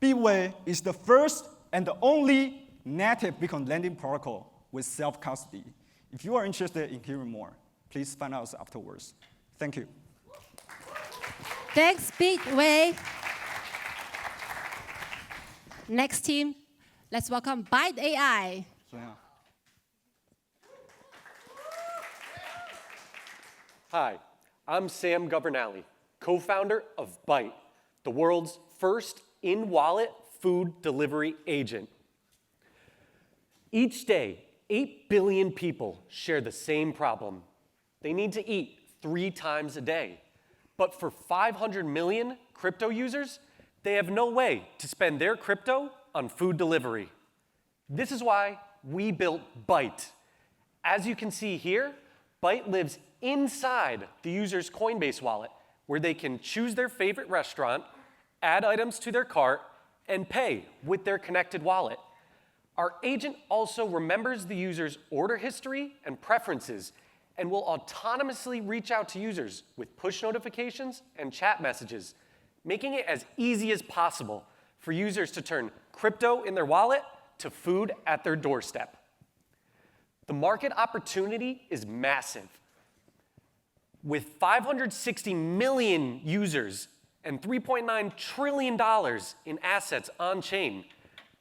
Bitway is the first and the only native Bitcoin lending protocol with self-custody. If you are interested in hearing more, please find out afterwards. Thank you. Thanks, Bitway. Next team, let's welcome Byte.ai. Hi, I'm Sam Governale, co-founder of Byte, the world's first in-wallet food delivery agent. Each day, 8 billion people share the same problem. They need to eat 3 times a day. But for 500 million crypto users, they have no way to spend their crypto on food delivery. This is why we built Byte. As you can see here, Byte lives inside the user's Coinbase wallet, where they can choose their favorite restaurant, add items to their cart, and pay with their connected wallet. Our agent also remembers the user's order history and preferences and will autonomously reach out to users with push notifications and chat messages, making it as easy as possible for users to turn crypto in their wallet to food at their doorstep. The market opportunity is massive. With 560 million users and $3.9 trillion in assets on-chain,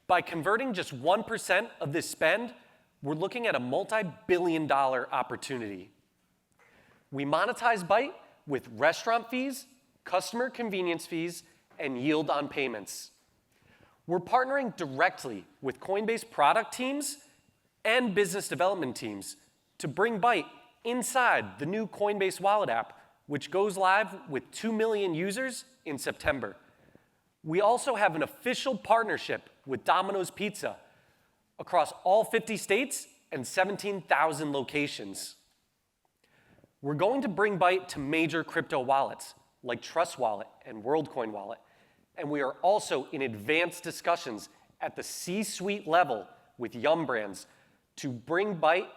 by converting just 1% of this spend, we're looking at a multi-billion-dollar opportunity. We monetize Byte with restaurant fees, customer convenience fees, and yield on payments. We're partnering directly with Coinbase product teams and business development teams to bring Byte inside the new Coinbase Wallet app, which goes live with 2 million users in September. We also have an official partnership with Domino's Pizza across all 50 states and 17,000 locations. We're going to bring Byte to major crypto wallets like Trust Wallet and WorldCoin Wallet, and we are also in advanced discussions at the C-suite level with Yum Brands to bring Byte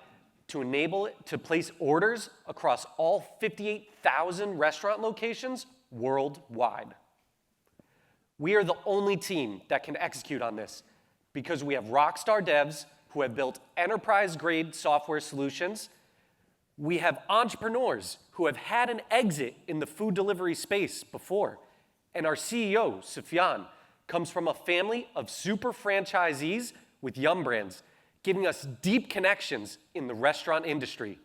to enable it to place orders across all 58,000 restaurant locations worldwide. We are the only team that can execute on this because we have rockstar devs who have built enterprise-grade software solutions. We have entrepreneurs who have had an exit in the food delivery space before. And our CEO, Sufyan, comes from a family of super franchisees with Yum Brands, giving us deep connections in the restaurant industry.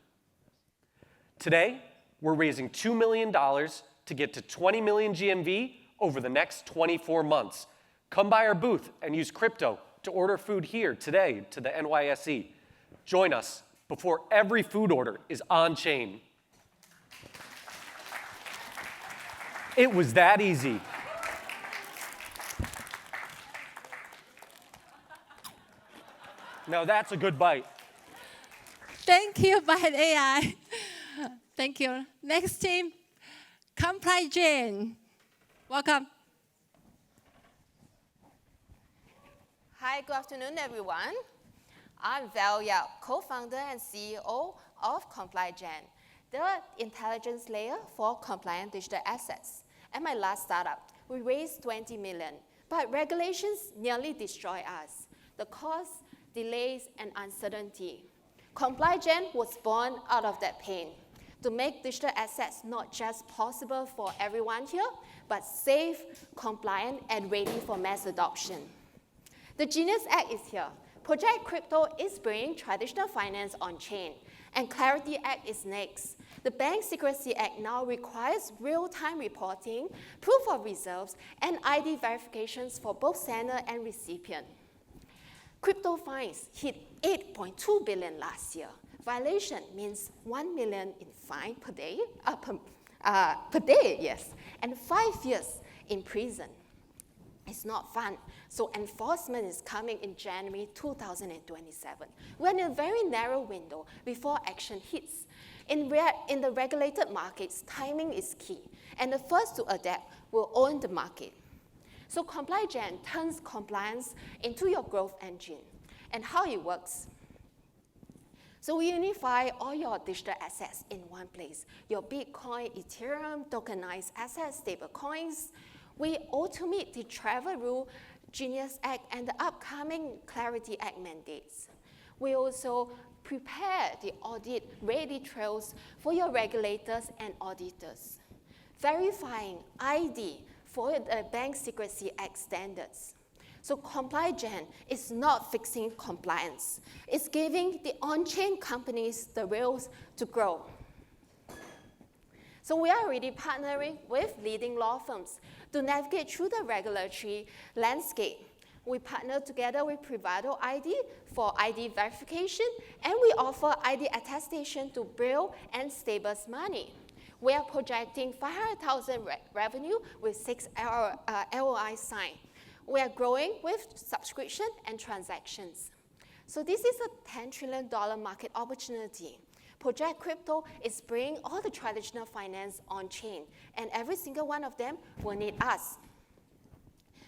Today, we're raising $2 million to get to 20 million GMV over the next 24 months. Come by our booth and use crypto to order food here today to the NYSE. Join us before every food order is on-chain. It was that easy. Now that's a good bite. Thank you, Byte.ai. Thank you. Next team, Chen. Welcome. Hi, good afternoon, everyone. I'm Val Yao, co-founder and CEO of Chen, the intelligence layer for compliant digital assets. At my last startup, we raised 20 million, but regulations nearly destroy us. The cost, delays, and uncertainty. Chen was born out of that pain to make digital assets not just possible for everyone here, but safe, compliant, and ready for mass adoption. The Genius Act is here. Project Crypto is bringing traditional finance on-chain, and Clarity Act is next. The Bank Secrecy Act now requires real-time reporting, proof of reserves, and ID verifications for both sender and recipient. Crypto fines hit 8.2 billion last year. Violation means 1 million in fine per day, per day, yes, and 5 years in prison. It's not fun. So enforcement is coming in January 2027. We're in a very narrow window before action hits. In the regulated markets, timing is key, and the first to adapt will own the market. So ComplyGen turns compliance into your growth engine. And how it works. So we unify all your digital assets in one place. Your Bitcoin, Ethereum, tokenized assets, stable coins. We automate the travel rule, Genius Act, and the upcoming Clarity Act mandates. We also prepare the audit-ready trails for your regulators and auditors, verifying ID for the Bank Secrecy Act standards. So ComplyGen is not fixing compliance. It's giving the on-chain companies the rails to grow. So we are already partnering with leading law firms to navigate through the regulatory landscape. We partner together with Privado ID for ID verification, and we offer ID attestation to Brill and Stables Money. We are projecting 500,000 revenue with 6 LOI signed. We are growing with subscription and transactions. So this is a $10 trillion market opportunity. Project Crypto is bringing all the traditional finance on-chain, and every single one of them will need us.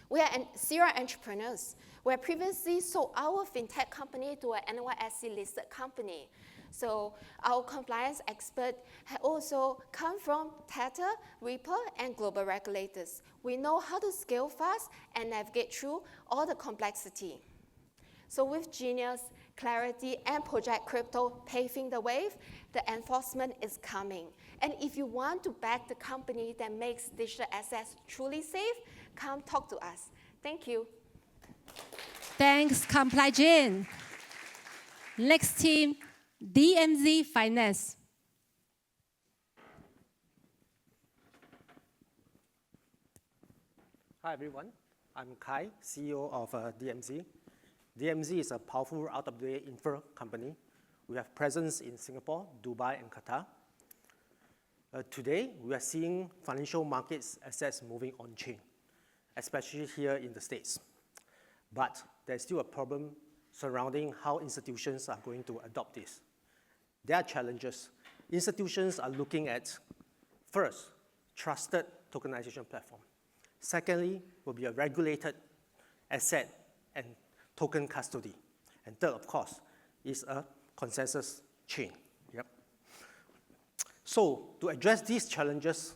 We are serial entrepreneurs. We have previously sold our fintech company to an NYSE listed company. So our compliance expert also come from Tether, Ripple, and global regulators. We know how to scale fast and navigate through all the complexity. So with Genius, Clarity, and Project Crypto paving the way, the enforcement is coming. And if you want to back the company that makes digital assets truly safe, come talk to us. Thank you. Thanks, ComplyGen. Next team, DMZ Finance. Hi, everyone. I'm Kai, CEO of DMZ. DMZ is a powerful out-of-the-way infra company. We have presence in Singapore, Dubai, and Qatar. Today, we are seeing financial markets assets moving on-chain, especially here in the States. But there's still a problem surrounding how institutions are going to adopt this. There are challenges. Institutions are looking at, first, trusted tokenization platform. Secondly, will be a regulated asset and token custody. And third, of course, is a consensus chain. Yep. So to address these challenges,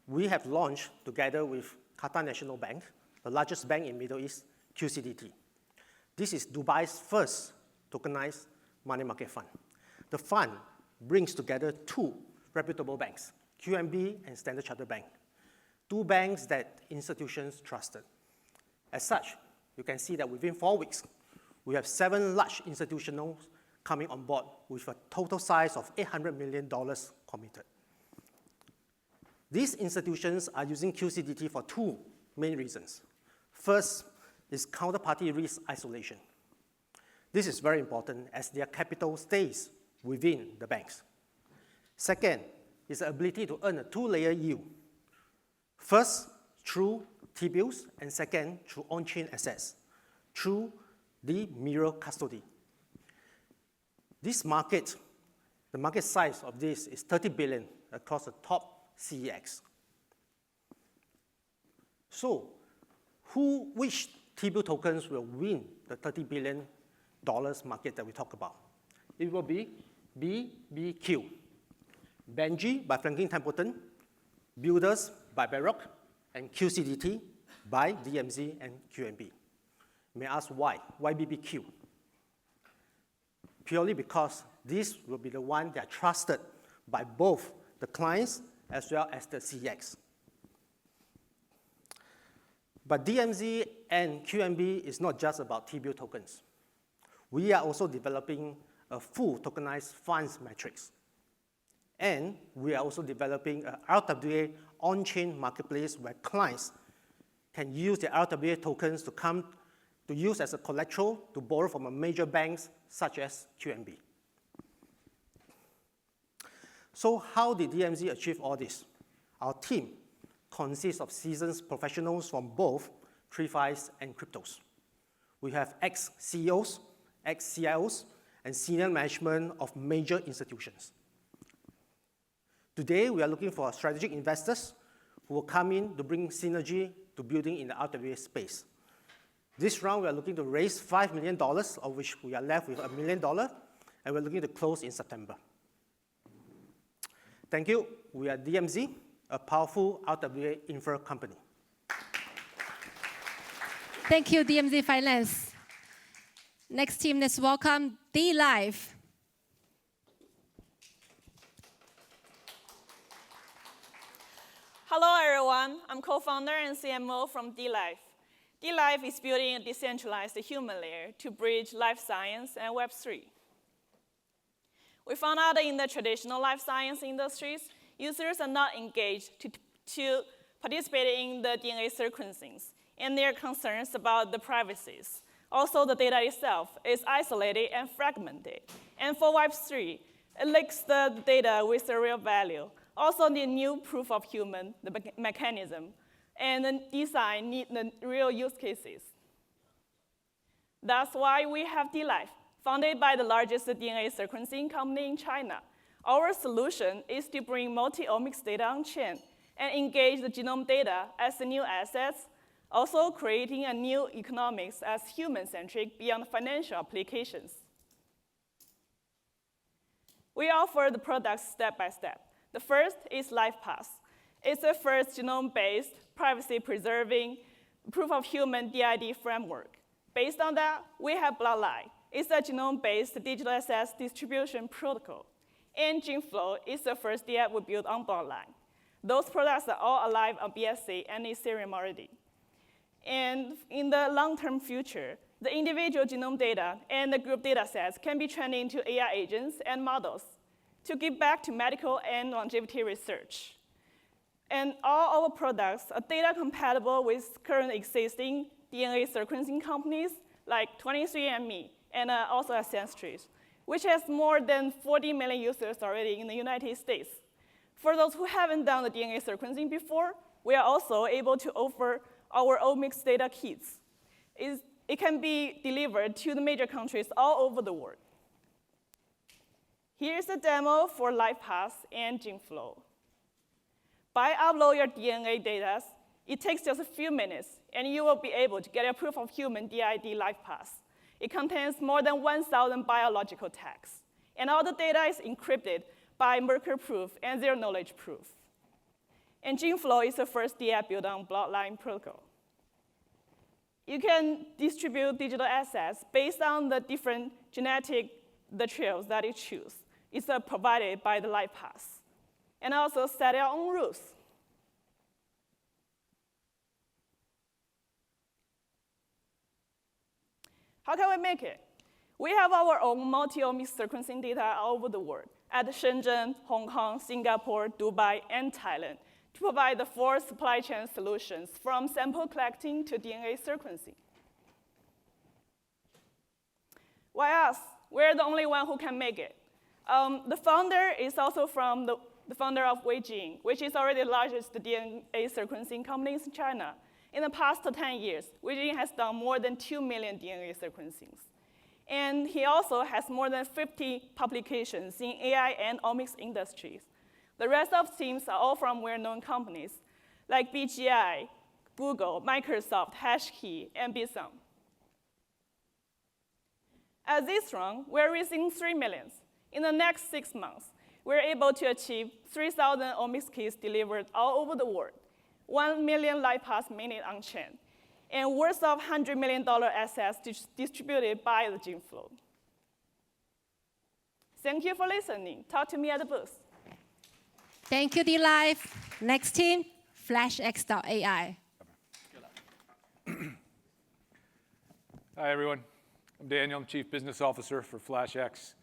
we have launched together with Qatar National Bank, the largest bank in Middle East, QCDT. This is Dubai's first tokenized money market fund. The fund brings together two reputable banks, QNB and Standard Chartered Bank, two banks that institutions trusted. As such, you can see that within 4 weeks, we have 7 large institutionals coming on board with a total size of $800 million committed. These institutions are using QCDT for 2 main reasons. First is counterparty risk isolation. This is very important as their capital stays within the banks. Second is the ability to earn a 2-layer yield. First, through T-bills, and second, through on-chain assets, through the mirror custody. This market, the market size of this is $30 billion across the top CEX. So, which T-bill tokens will win the $30 billion market that we talk about? It will be BBQ, Benji by Franklin Templeton, Builders by Baroque, and QCDT by DMZ and QNB. You may ask why? Why BBQ? Purely because this will be the one that are trusted by both the clients as well as the CEX. But DMZ and QNB is not just about T-bill tokens. We are also developing a full tokenized funds matrix And we are also developing an RWA on-chain marketplace where clients can use the RWA tokens to use as a collateral to borrow from major banks such as QNB. So how did DMZ achieve all this? Our team consists of seasoned professionals from both TradFis and cryptos. We have ex-CEOs, ex-CIOs, and senior management of major institutions. Today, we are looking for strategic investors who will come in to bring synergy to building in the RWA space. This round, we are looking to raise $5 million, of which we are left with $1 million, and we're looking to close in September. Thank you. We are DMZ, a powerful RWA infra company. Thank you, DMZ Finance. Next team, let's welcome D-Live. Hello, everyone. I'm co-founder and CMO from D-Live. D-Live is building a decentralized human layer to bridge life science and Web3. We found out that in the traditional life science industries, users are not engaged to participate in the DNA sequencings, and there are concerns about the privacies. Also, the data itself is isolated and fragmented. And for Web3, it links the data with the real value. Also, the new proof of human, the mechanism, and the design need the real use cases. That's why we have D-Live, founded by the largest DNA sequencing company in China. Our solution is to bring multi-omics data on-chain and engage the genome data as the new assets, also creating a new economics as human-centric beyond financial applications. We offer the products step by step. The first is LifePass. It's the first genome-based, privacy-preserving, proof-of-human DID framework. Based on that, we have Bloodline. It's a genome-based digital assets distribution protocol. And GeneFlow is the first DApp we built on Bloodline. Those products are all alive on BSC and Ethereum already. And in the long-term future, the individual genome data and the group data sets can be trained into AI agents and models to give back to medical and longevity research. And all our products are data compatible with current existing DNA sequencing companies like 23andMe and also Ancestries, which has more than 40 million users already in the United States. For those who haven't done the DNA sequencing before, we are also able to offer our omics data kits. It can be delivered to the major countries all over the world. Here's a demo for LifePass and GeneFlow. By uploading your DNA data, it takes just a few minutes, and you will be able to get a proof of human DID LifePass. It contains more than 1,000 biological tags, and all the data is encrypted by Merkle proof and zero-knowledge proof. And GeneFlow is the first DApp built on Bloodline protocol. You can distribute digital assets based on the different genetic trails that you choose. It's provided by the LifePass. And also set your own rules. How can we make it? We have our own multi-omics sequencing data all over the world at Shenzhen, Hong Kong, Singapore, Dubai, and Thailand to provide the 4 supply chain solutions from sample collecting to DNA sequencing. Why us? We're the only one who can make it. The founder is also from the founder of YZi, which is already the largest DNA sequencing company in China. In the past 10 years, YZi has done more than 2 million DNA sequencings. And he also has more than 50 publications in AI and omics industries. The rest of the teams are all from well-known companies like BGI, Google, Microsoft, HashKey, and Bison. At this round, we're raising $3 million. In the next 6 months, we're able to achieve 3,000 omics kits delivered all over the world, 1 million LifePass minutes on-chain, and worth of $100 million assets distributed by the GeneFlow. Thank you for listening. Talk to me at the booth. Thank you, D-Live. Next team, flagship.ai. Hi, everyone. I'm Daniel. I'm Chief Business Officer for FlashX.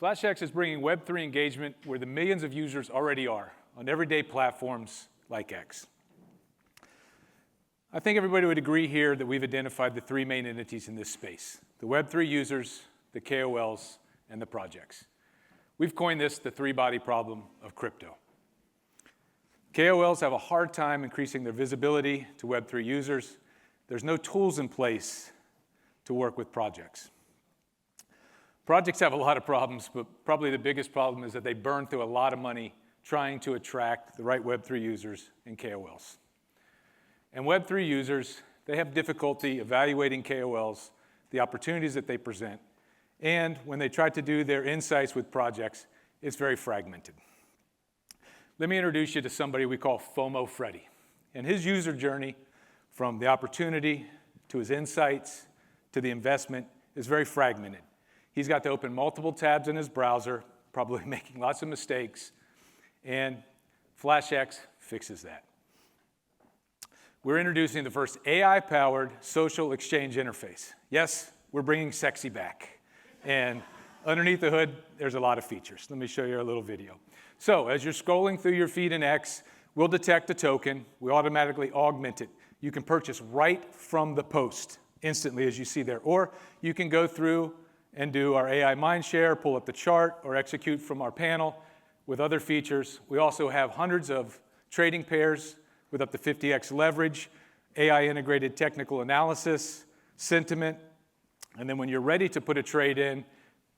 FlashX is bringing Web3 engagement where the millions of users already are, on everyday platforms like X. I think everybody would agree here that we've identified the three main entities in this space: the Web3 users, the KOLs, and the projects. We've coined this the three-body problem of crypto. KOLs have a hard time increasing their visibility to Web3 users. There's no tools in place to work with projects. Projects have a lot of problems, but probably the biggest problem is that they burn through a lot of money trying to attract the right Web3 users and KOLs. And Web3 users, they have difficulty evaluating KOLs, the opportunities that they present, and when they try to do their insights with projects, it's very fragmented. Let me introduce you to somebody we call FOMO Freddy. And his user journey from the opportunity to his insights to the investment is very fragmented. He's got to open multiple tabs in his browser, probably making lots of mistakes, and FlashX fixes that. We're introducing the first AI-powered social exchange interface. Yes, we're bringing sexy back. And underneath the hood, there's a lot of features. Let me show you a little video. So as you're scrolling through your feed in X, we'll detect a token. We automatically augment it. You can purchase right from the post instantly, as you see there. Or you can go through and do our AI mindshare, pull up the chart, or execute from our panel with other features. We also have hundreds of trading pairs with up to 50x leverage, AI-integrated technical analysis, sentiment, and then when you're ready to put a trade in,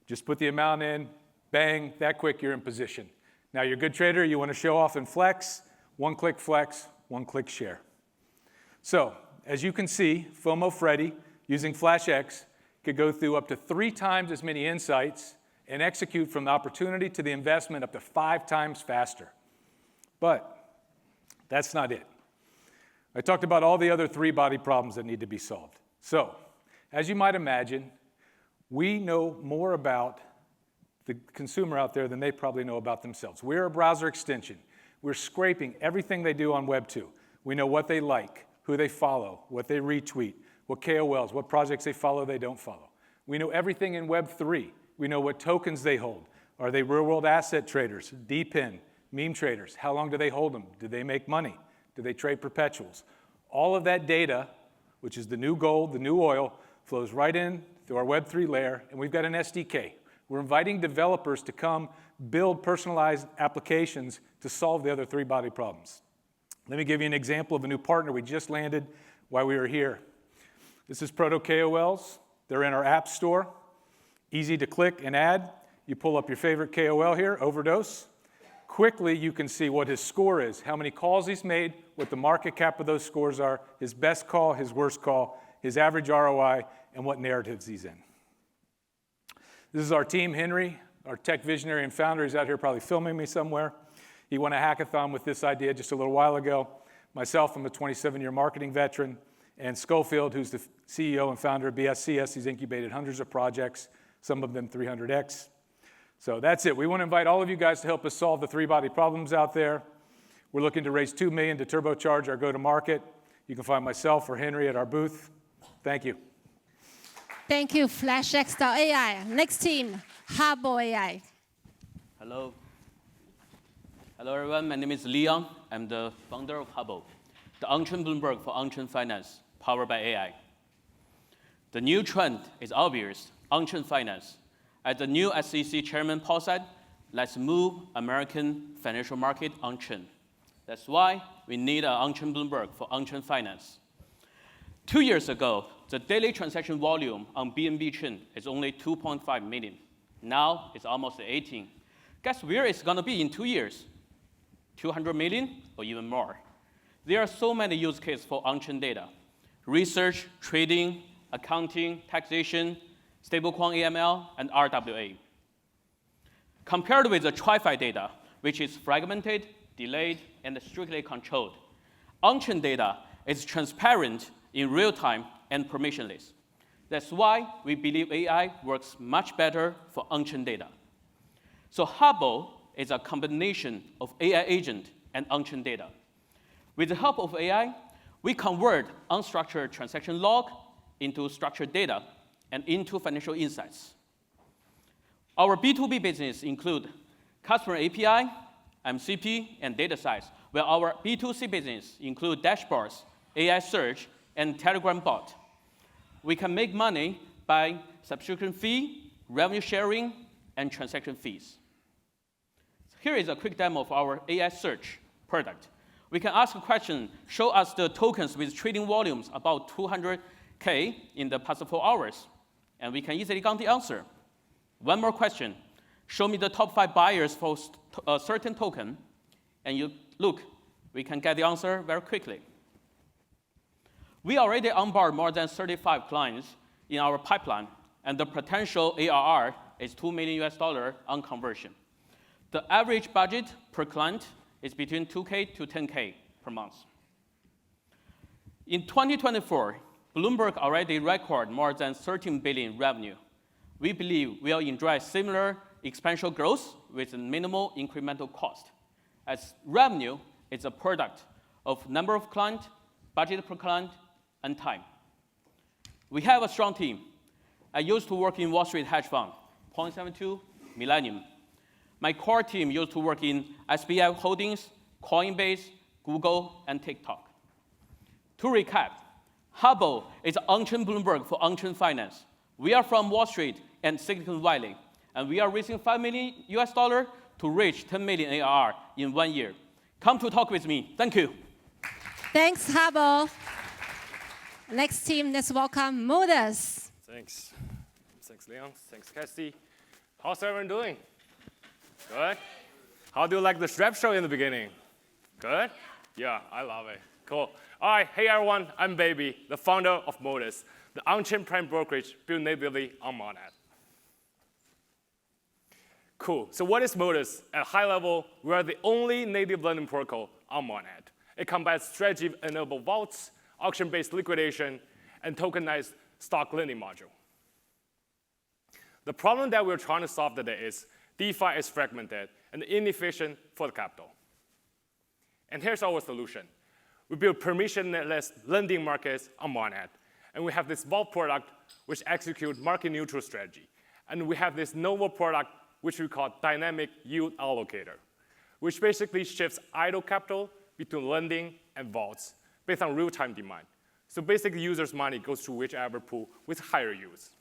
just put the amount in, bang, that quick you're in position. Now you're a good trader, you want to show off and flex, one-click flex, one-click share. So, as you can see, FOMO Freddy, using FlashX, could go through up to 3 times as many insights and execute from the opportunity to the investment up to 5 times faster. But that's not it. I talked about all the other three-body problems that need to be solved. So, as you might imagine, we know more about the consumer out there than they probably know about themselves. We're a browser extension. We're scraping everything they do on Web 2. We know what they like, who they follow, what they retweet, what KOLs, what projects they follow, they don't follow. We know everything in Web 3. We know what tokens they hold. Are they real-world asset traders, DPIN, meme traders? How long do they hold them? Do they make money? Do they trade perpetuals? All of that data, which is the new gold, the new oil, flows right in through our Web 3 layer, and we've got an SDK. We're inviting developers to come build personalized applications to solve the other three-body problems. Let me give you an example of a new partner we just landed while we were here. This is Proto KOLs. They're in our app store. Easy to click and add. You pull up your favorite KOL here, Overdose. Quickly, you can see what his score is, how many calls he's made, what the market cap of those scores are, his best call, his worst call, his average ROI, and what narratives he's in. This is our team, Henry, our tech visionary and founder. He's out here probably filming me somewhere. He won a hackathon with this idea just a little while ago. Myself, I'm a 27-year marketing veteran. And Schofield, who's the CEO and founder of BSCS, he's incubated hundreds of projects, some of them 300x. So that's it. We want to invite all of you guys to help us solve the three-body problems out there. We're looking to raise $2 million to turbocharge our go-to-market. You can find myself or Henry at our booth. Thank you. Thank you, FlashX.ai. Next team, Habo AI. Hello. Hello, everyone. My name is Leon. I'm the founder of Habo, the on-chain Bloomberg for on-chain finance, powered by AI. The new trend is obvious, on-chain finance. As the new SEC Chairman Paul said, let's move American financial market on-chain. That's why we need an on-chain Bloomberg for on-chain finance. 2 years ago, the daily transaction volume on BNB Chain is only 2.5 million. Now it's almost 18. Guess where it's going to be in 2 years? 200 million or even more. There are so many use cases for on-chain data: research, trading, accounting, taxation, stablecoin AML, and RWA. Compared with the TradFi data, which is fragmented, delayed, and strictly controlled, on-chain data is transparent in real time and permissionless. That's why we believe AI works much better for on-chain data. So Habo is a combination of AI agent and on-chain data. With the help of AI, we convert unstructured transaction log into structured data and into financial insights. Our B2B business include customer API, MCP, and data science, while our B2C business include dashboards, AI search, and Telegram bot. We can make money by subscription fee, revenue sharing, and transaction fees. Here is a quick demo of our AI search product. We can ask a question, show us the tokens with trading volumes about 200K in the past 4 hours, and we can easily get the answer. One more question, show me the top 5 buyers for a certain token, and you look, we can get the answer very quickly. We already onboard more than 35 clients in our pipeline, and the potential ARR is $2 million on conversion. The average budget per client is between 2K to 10K per month. In 2024, Bloomberg already recorded more than 13 billion revenue. We believe we'll enjoy similar exponential growth with minimal incremental cost, as revenue is a product of number of clients, budget per client, and time. We have a strong team. I used to work in Wall Street hedge fund, Point72, Millennium. My core team used to work in SBI Holdings, Coinbase, Google, and TikTok. To recap, Hubble is on-chain Bloomberg for on-chain finance. We are from Wall Street and Silicon Valley, and we are raising $5 million to reach 10 million ARR in 1 year. Come to talk with me. Thank you. Thanks, Hubble. Next team, let's welcome Modus. Thanks. Thanks, Ling. Thanks, Cathy. How's everyone doing? Good? How do you like the strap show in the beginning? Good? Yeah, I love it. Cool. All right, hey everyone, I'm MVB, the founder of Modus, the on-chain prime brokerage built natively on Monad. Cool, so what is Modus? At a high level, we are the only native lending protocol on Monad. It combines strategy-enabled vaults, auction-based liquidation, and tokenized stock lending module. The problem that we're trying to solve today is DeFi is fragmented and inefficient for the capital. And here's our solution. We build permissionless lending markets on Monad. And we have this vault product which executes market-neutral strategy. And we have this novel product which we call dynamic yield allocator, which basically shifts idle capital between lending and vaults based on real-time demand. So basically, users' money goes to whichever pool with higher yields.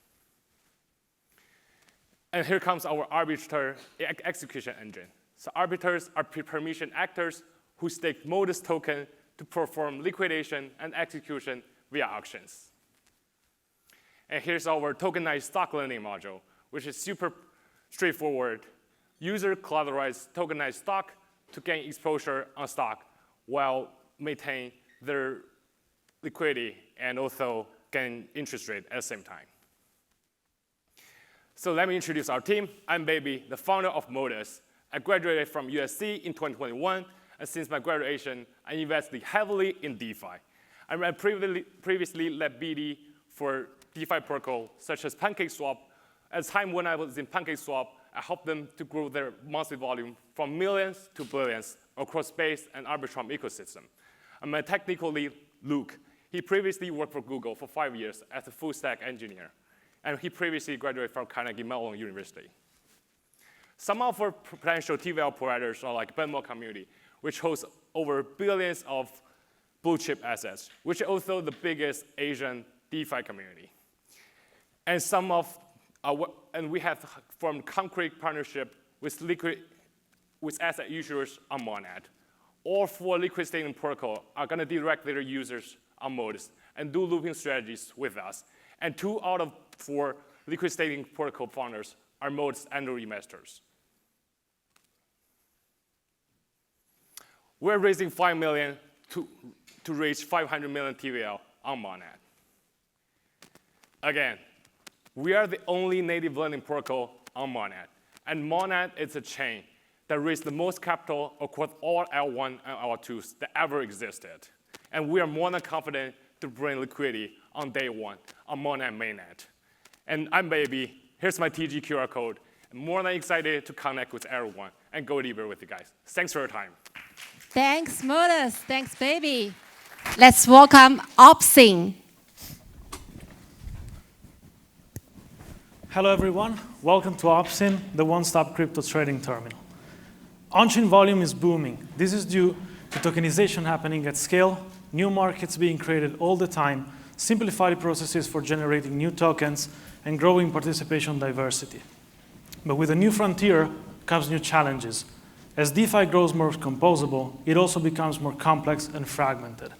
And here comes our arbiter execution engine. So arbiters are permission actors who stake Modus token to perform liquidation and execution via auctions. And here's our tokenized stock lending module, which is super straightforward. User collateralize tokenized stock to gain exposure on stock while maintain their liquidity and also gain interest rate at the same time. So let me introduce our team. I'm MVB, the founder of Modus. I graduated from USC in 2021, and since my graduation, I invested heavily in DeFi. I previously led BD for DeFi protocol, such as PancakeSwap. At the time when I was in PancakeSwap, I helped them to grow their monthly volume from millions to billions across Base and Arbitrum ecosystem. And my technical lead, Luke, he previously worked for Google for 5 years as a full stack engineer. And he previously graduated from Carnegie Mellon University. Some of our potential TVL providers are like Benmo Community, which hosts over billions of blue chip assets, which is also the biggest Asian DeFi community. And and we have formed concrete partnership with asset users on Monad. All 4 liquid staking protocol are going to direct their users on Modus and do looping strategies with us. And 2 out of 4 liquid staking protocol founders are Modus annual investors. We're raising $5 million to reach 500 million TVL on Monad. Again, we are the only native lending protocol on Monad. And Monad is a chain that raised the most capital across all L1 and L2s that ever existed. And we are more than confident to bring liquidity on day 1 on Monad mainnet. And I'm MVB. Here's my TG QR code. I'm more than excited to connect with everyone and go deeper with you guys. Thanks for your time. Thanks, Modus. Thanks, baby. Let's welcome Opsing. Hello, everyone. Welcome to Opsin, the one-stop crypto trading terminal. On-chain volume is booming. This is due to tokenization happening at scale, new markets being created all the time, simplified processes for generating new tokens, and growing participation diversity. But with a new frontier comes new challenges. As DeFi grows more composable, it also becomes more complex and fragmented.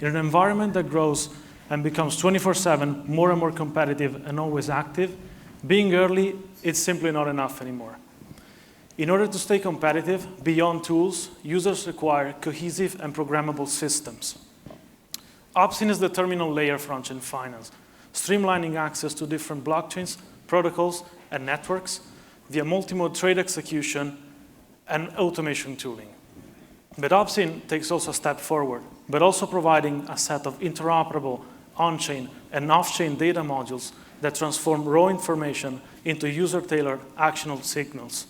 In an environment that grows and becomes 24/7, more and more competitive and always active, being early is simply not enough anymore. In order to stay competitive, beyond tools, users require cohesive and programmable systems. Opsin is the terminal layer for on-chain finance, streamlining access to different blockchains, protocols, and networks via multi-mode trade execution and automation tooling. But Opsin takes also a step forward, but also providing a set of interoperable on-chain and off-chain data modules that transform raw information into user-tailored actionable signals.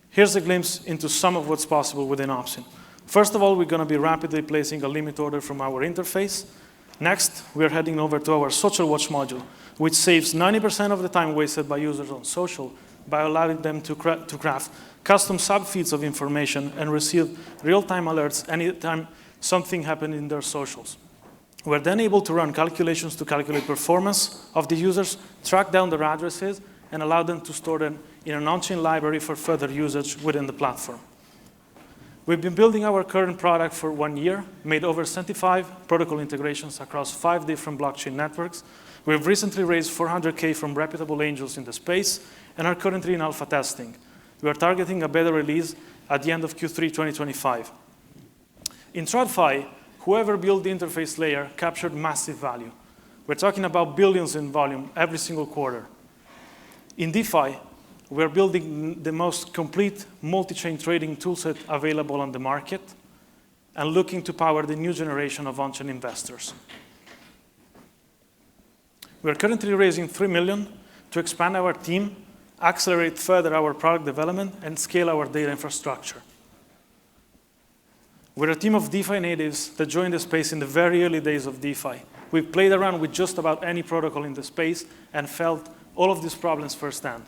Here's a glimpse into some of what's possible within Opsin. First of all, we're going to be rapidly placing a limit order from our interface. Next, we're heading over to our social watch module, which saves 90% of the time wasted by users on social by allowing them to craft custom subfeeds of information and receive real-time alerts anytime something happens in their socials. We're then able to run calculations to calculate performance of the users, track down their addresses, and allow them to store them in an on-chain library for further usage within the platform. We've been building our current product for 1 year, made over 75 protocol integrations across 5 different blockchain networks. We've recently raised $400K from reputable angels in the space and are currently in alpha testing. We are targeting a beta release at the end of Q3 2025. In TradFi, whoever built the interface layer captured massive value. We're talking about billions in volume every single quarter. In DeFi, we're building the most complete multi-chain trading toolset available on the market and looking to power the new generation of on-chain investors. We're currently raising $3 million to expand our team, accelerate further our product development, and scale our data infrastructure. We're a team of DeFi natives that joined the space in the very early days of DeFi. We've played around with just about any protocol in the space and felt all of these problems firsthand.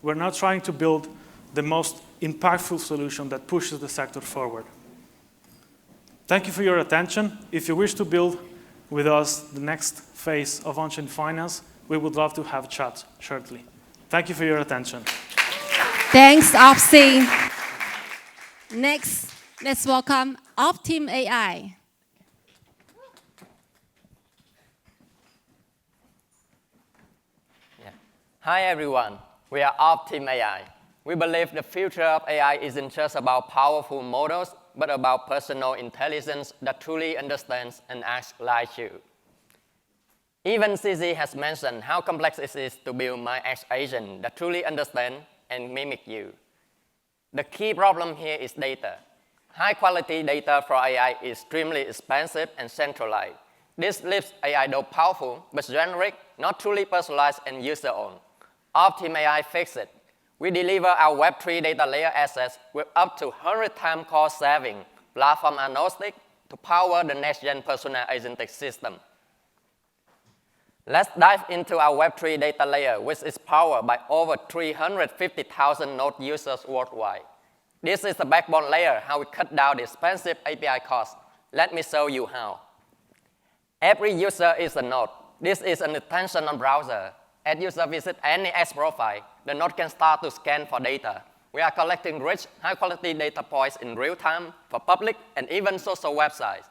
We're now trying to build the most impactful solution that pushes the sector forward. Thank you for your attention. If you wish to build with us the next phase of on-chain finance, we would love to have chat shortly. Thank you for your attention. Thanks, Opsin. Next, let's welcome Optim.ai. Hi, everyone. We are Optim.ai. We believe the future of AI isn't just about powerful models, but about personal intelligence that truly understands and acts like you. Even YZi has mentioned how complex it is to build my X agent that truly understands and mimic you. The key problem here is data. High-quality data for AI is extremely expensive and centralized. This leaves AI though powerful, but generic, not truly personalized and user-owned. Optim.ai fixes it. We deliver our Web3 data layer assets with up to 100 times cost saving, platform agnostic to power the next-gen personal agentic system. Let's dive into our Web3 data layer, which is powered by over 350,000 node users worldwide. This is the backbone layer, how we cut down the expensive API costs. Let me show you how. Every user is a node. This is an extension on browser. As user visit any X profile, the node can start to scan for data. We are collecting rich, high-quality data points in real time for public and even social websites.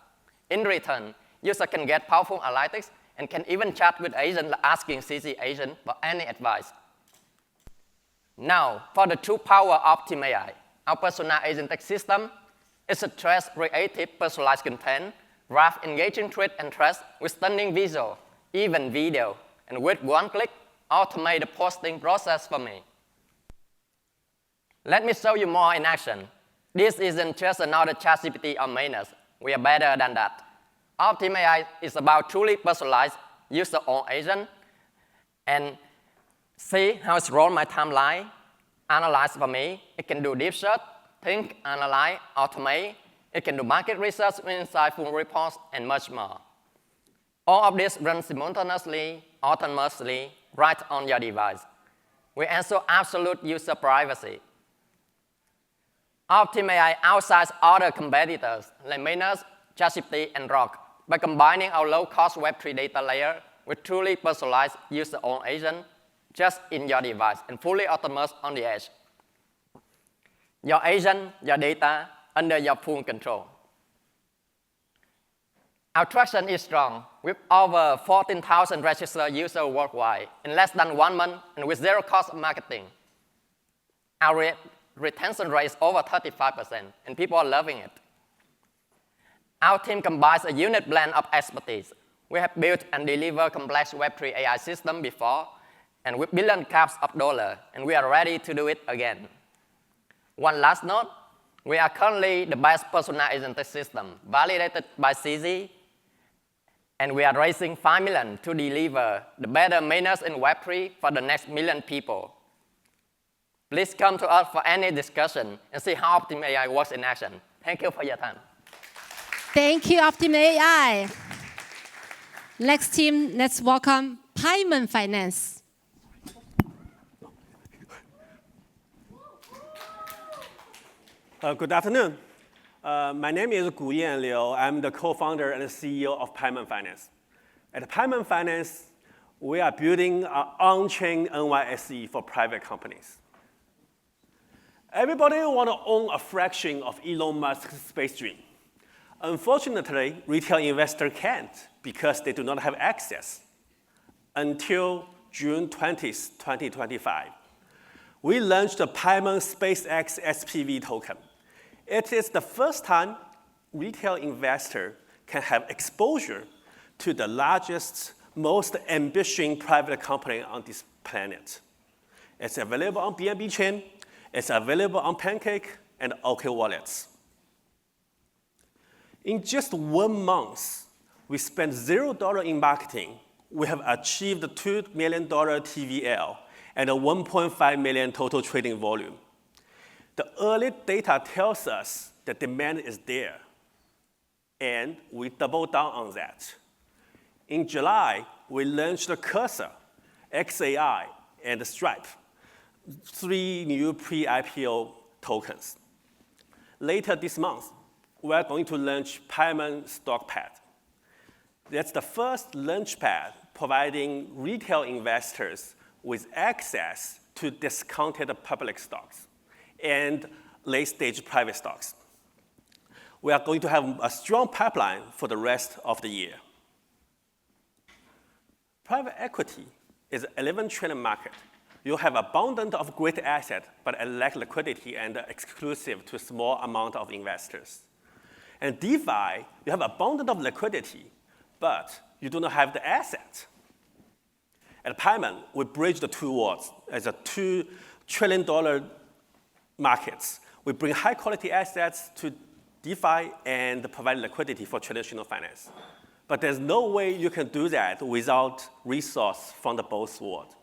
In return, user can get powerful analytics and can even chat with agent asking YZi agent for any advice. Now, for the true power of Optim.ai, our personal agentic system is a trust-creative personalized content, graph engaging tweet and trust with stunning visual, even video, and with one click, automate the posting process for me. Let me show you more in action. This isn't just another ChatGPT or mainnet. We are better than that. Optim.ai is about truly personalized user-owned agent. And see how it's rolled my timeline, analyze for me. It can do deep search, think, analyze, automate. It can do market research, insightful reports, and much more. All of this runs simultaneously, autonomously, right on your device. We ensure absolute user privacy. Optim.ai outsides other competitors like Mainers, ChatGPT, and Rock by combining our low-cost Web3 data layer with truly personalized user-owned agent just in your device and fully autonomous on the edge. Your agent, your data, under your full control. Our traction is strong, with over 14,000 registered users worldwide in less than 1 month and with zero cost of marketing. Our retention rate is over 35%, and people are loving it. Our team combines a unique blend of expertise. We have built and delivered complex Web3 AI systems before, and with billion caps of dollars, and we are ready to do it again. One last note, we are currently the best personal agentic system, validated by YZi, and we are raising $5 million to deliver the better mainers in Web3 for the next million people. Please come to us for any discussion and see how Optim.ai works in action. Thank you for your time. Thank you, Optim.ai. Next team, let's welcome Paiman Finance. Good afternoon. My name is Guyan Liu. I'm the co-founder and CEO of Paiman Finance. At Paiman Finance, we are building an on-chain NYSE for private companies. Everybody wants to own a fraction of Elon Musk's space dream. Unfortunately, retail investors can't because they do not have access. Until June 20th, 2025, we launched the Paiman SpaceX SPV token. It is the first time retail investors can have exposure to the largest, most ambitious private company on this planet. It's available on BNB Chain. It's available on Pancake and OK wallets. In just 1 month, we spent $0 in marketing. We have achieved $2 million TVL and a 1.5 million total trading volume. The early data tells us that demand is there, and we doubled down on that. In July, we launched the Cursor, XAI, and Stripe, 3 new pre-IPO tokens. Later this month, we are going to launch Paiman Stockpad. That's the first launchpad providing retail investors with access to discounted public stocks and late-stage private stocks. We are going to have a strong pipeline for the rest of the year. Private equity is an $11 trillion market. You have abundance of great assets, but it lacks liquidity and exclusive to a small amount of investors. And DeFi, you have abundance of liquidity, but you do not have the asset. At Paiman, we bridge the two worlds as a $2 trillion markets. We bring high-quality assets to DeFi and provide liquidity for traditional finance. But there's no way you can do that without resource from the both worlds.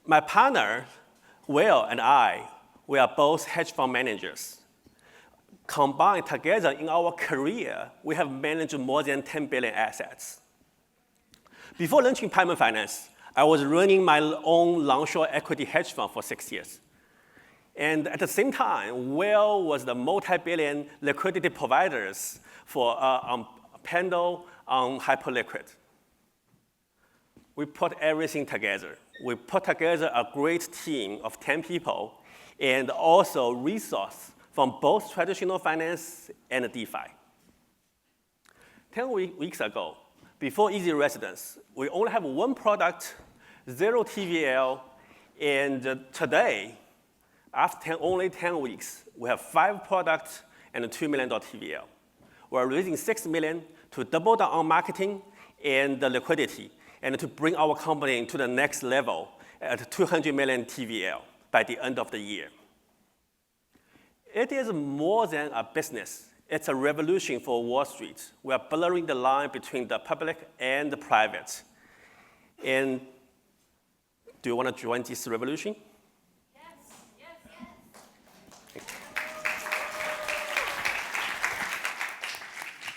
My partner, Will, and I, we are both hedge fund managers. Combined together in our career, we have managed more than 10 billion assets. Before launching Paiman Finance, I was running my own long-short equity hedge fund for 6 years. And at the same time, Will was the multi-billion liquidity providers for Pendle on Hyperliquid. We put everything together. We put together a great team of 10 people and also resources from both traditional finance and DeFi. 10 weeks ago, before YZi Residence, we only have one product, 0 TVL, and today, after only 10 weeks, we have 5 products and a $2 million TVL. We're raising $6 million to double down on marketing and the liquidity, and to bring our company to the next level at 200 million TVL by the end of the year. It is more than a business. It's a revolution for Wall Street. We are blurring the line between the public and the private. And do you want to join this revolution?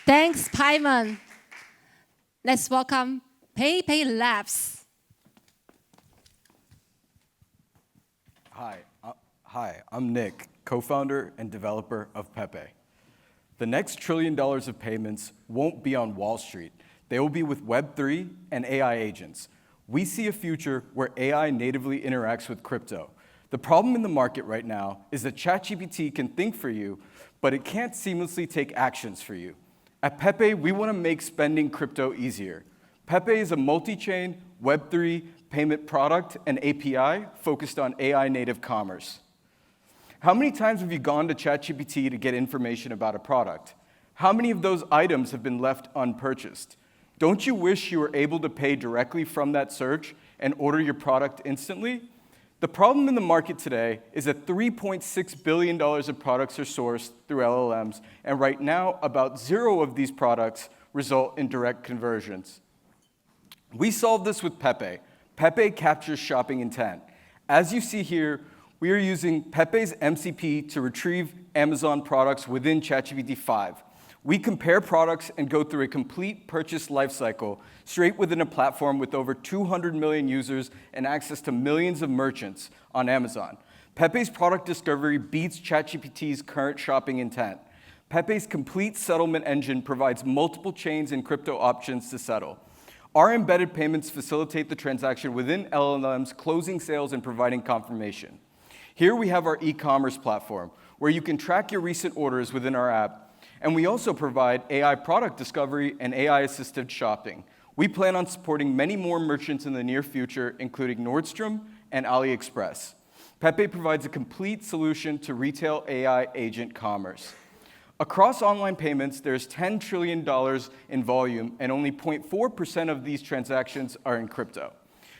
Thanks, Paiman. Let's welcome BNB Labs. Hi, I'm Nick, co-founder and developer of Pepe. The next $1 trillion of payments won't be on Wall Street. They will be with Web3 and AI agents. We see a future where AI natively interacts with crypto. The problem in the market right now is that ChatGPT can think for you, but it can't seamlessly take actions for you. At Pepe, we want to make spending crypto easier. Pepe is a multi-chain Web3 payment product and API focused on AI native commerce. How many times have you gone to ChatGPT to get information about a product? How many of those items have been left unpurchased? Don't you wish you were able to pay directly from that search and order your product instantly? The problem in the market today is that $3.6 billion of products are sourced through LLMs, and right now, about 0 of these products result in direct conversions. We solved this with Pepe. Pepe captures shopping intent. As you see here, we are using Pepe's MCP to retrieve Amazon products within ChatGPT 5. We compare products and go through a complete purchase lifecycle straight within a platform with over 200 million users and access to millions of merchants on Amazon. Pepe's product discovery beats ChatGPT's current shopping intent. Pepe's complete settlement engine provides multiple chains and crypto options to settle. Our embedded payments facilitate the transaction within LLMs, closing sales and providing confirmation. Here we have our e-commerce platform, where you can track your recent orders within our app. And we also provide AI product discovery and AI-assisted shopping. We plan on supporting many more merchants in the near future, including Nordstrom and AliExpress. Pepe provides a complete solution to retail AI agent commerce. Across online payments, there's $10 trillion in volume, and only 0.4% of these transactions are in crypto.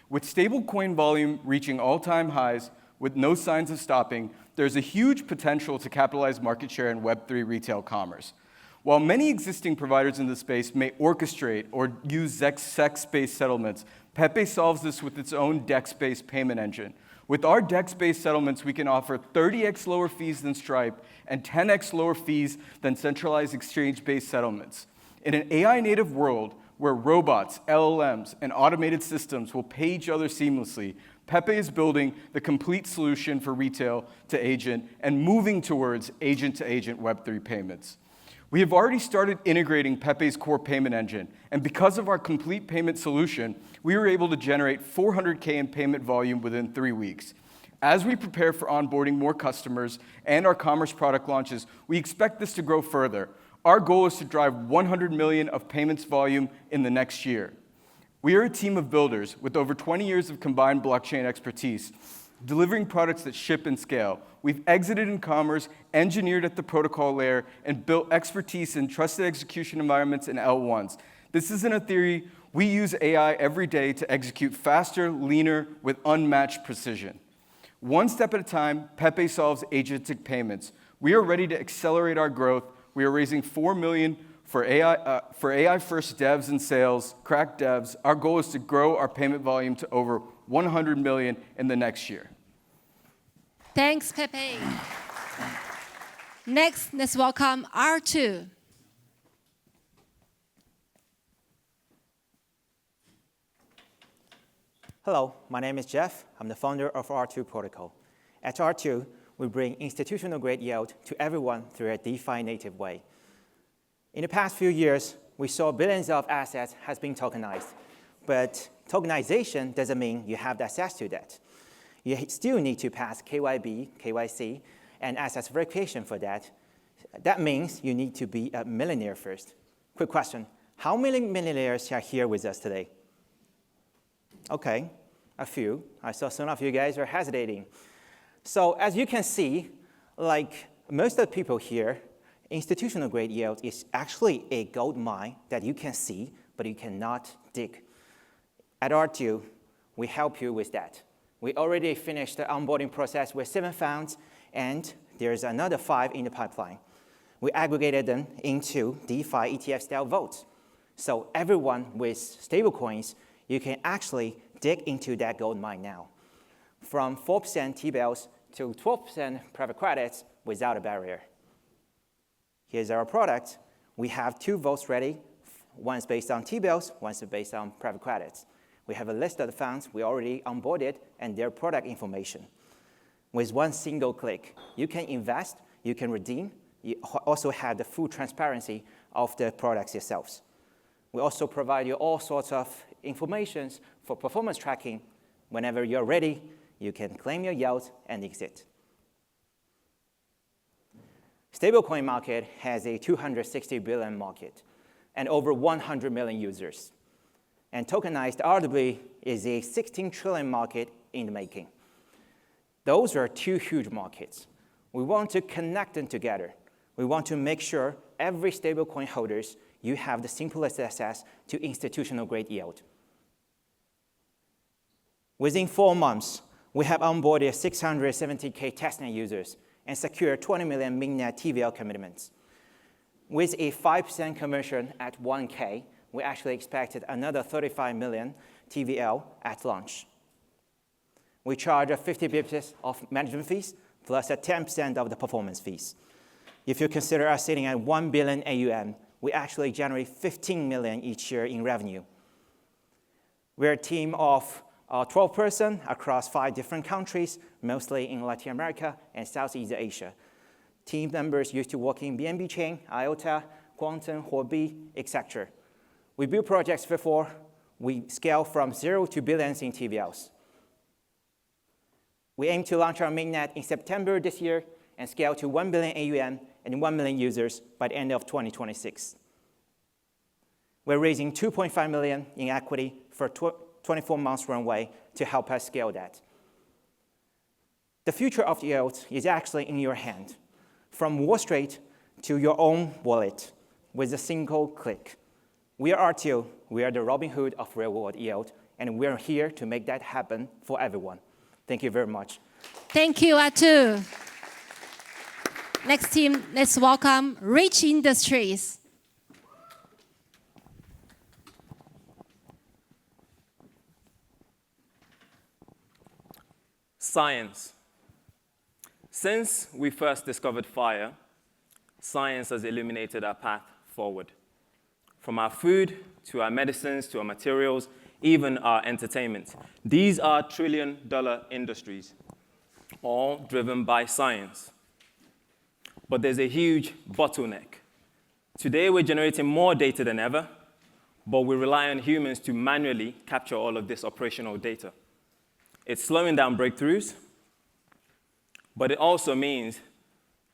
With stablecoin volume reaching all-time highs, with no signs of stopping, there's a huge potential to capitalize market share in Web3 retail commerce. While many existing providers in the space may orchestrate or use DEX-based settlements, Pepe solves this with its own DEX-based payment engine. With our DEX-based settlements, we can offer 30x lower fees than Stripe and 10x lower fees than centralized exchange-based settlements. In an AI-native world where robots, LLMs, and automated systems will pay each other seamlessly, Pepe is building the complete solution for retail to agent and moving towards agent-to-agent Web3 payments. We have already started integrating Pepe's core payment engine, and because of our complete payment solution, we were able to generate $400K in payment volume within 3 weeks. As we prepare for onboarding more customers and our commerce product launches, we expect this to grow further. Our goal is to drive 100 million of payments volume in the next year. We are a team of builders with over 20 years of combined blockchain expertise, delivering products that ship and scale. We've exited in commerce, engineered at the protocol layer, and built expertise in trusted execution environments and L1s. This isn't a theory. We use AI every day to execute faster, leaner, with unmatched precision. One step at a time, Pepe solves agentic payments. We are ready to accelerate our growth. We are raising $4 million for AI-first devs and sales, crack devs. Our goal is to grow our payment volume to over 100 million in the next year. Thanks, Pepe. Next, let's welcome R2. Hello, my name is Jeff. I'm the founder of R2 Protocol. At R2, we bring institutional-grade yield to everyone through a DeFi-native way. In the past few years, we saw billions of assets has been tokenized. But tokenization doesn't mean you have access to that. You still need to pass KYB, KYC, and assets verification for that. That means you need to be a millionaire first. Quick question, how many millionaires are here with us today? Okay, a few. I saw some of you guys are hesitating. So as you can see, like most of the people here, institutional grade yield is actually a gold mine that you can see, but you cannot dig. At R2, we help you with that. We already finished the onboarding process with 7 funds, and there's another 5 in the pipeline. We aggregated them into DeFi ETF-style votes. So everyone with stablecoins, you can actually dig into that gold mine now. From 4% T-bills to 12% private credits without a barrier. Here's our product. We have 2 votes ready. One's based on T-bills, one's based on private credits. We have a list of the funds we already onboarded and their product information. With one single click, you can invest, you can redeem, you also have the full transparency of the products yourselves. We also provide you all sorts of information for performance tracking. Whenever you're ready, you can claim your yield and exit. Stablecoin market has a 260 billion market and over 100 million users. And tokenized RWA is a 16 trillion market in the making. Those are two huge markets. We want to connect them together. We want to make sure every stablecoin holders, you have the simplest access to institutional grade yield. Within 4 months, we have onboarded 670K testnet users and secured 20 million mainnet TVL commitments. With a 5% commission at 1K, we actually expected another 35 million TVL at launch. We charge 50 bps of management fees plus 10% of the performance fees. If you consider us sitting at 1 billion AUM, we actually generate 15 million each year in revenue. We're a team of 12 persons across 5 different countries, mostly in Latin America and Southeast Asia. Team members used to work in BNB Chain, IOTA, Quantum, Huobi, etc. We build projects before we scale from 0 to billions in TVLs. We aim to launch our mainnet in September this year and scale to 1 billion AUM and 1 million users by the end of 2026. We're raising 2.5 million in equity for 24 months runway to help us scale that. The future of yield is actually in your hand, from Wall Street to your own wallet with a single click. We are RTO, we are the Robin Hood of real-world yield, and we're here to make that happen for everyone. Thank you very much. Thank you, Atu. Next team, let's welcome Rich Industries. Science. Since we first discovered fire, science has illuminated our path forward. From our food, to our medicines, to our materials, even our entertainment. These are trillion-dollar industries, all driven by science. But there's a huge bottleneck. Today, we're generating more data than ever, but we rely on humans to manually capture all of this operational data. It's slowing down breakthroughs, but it also means,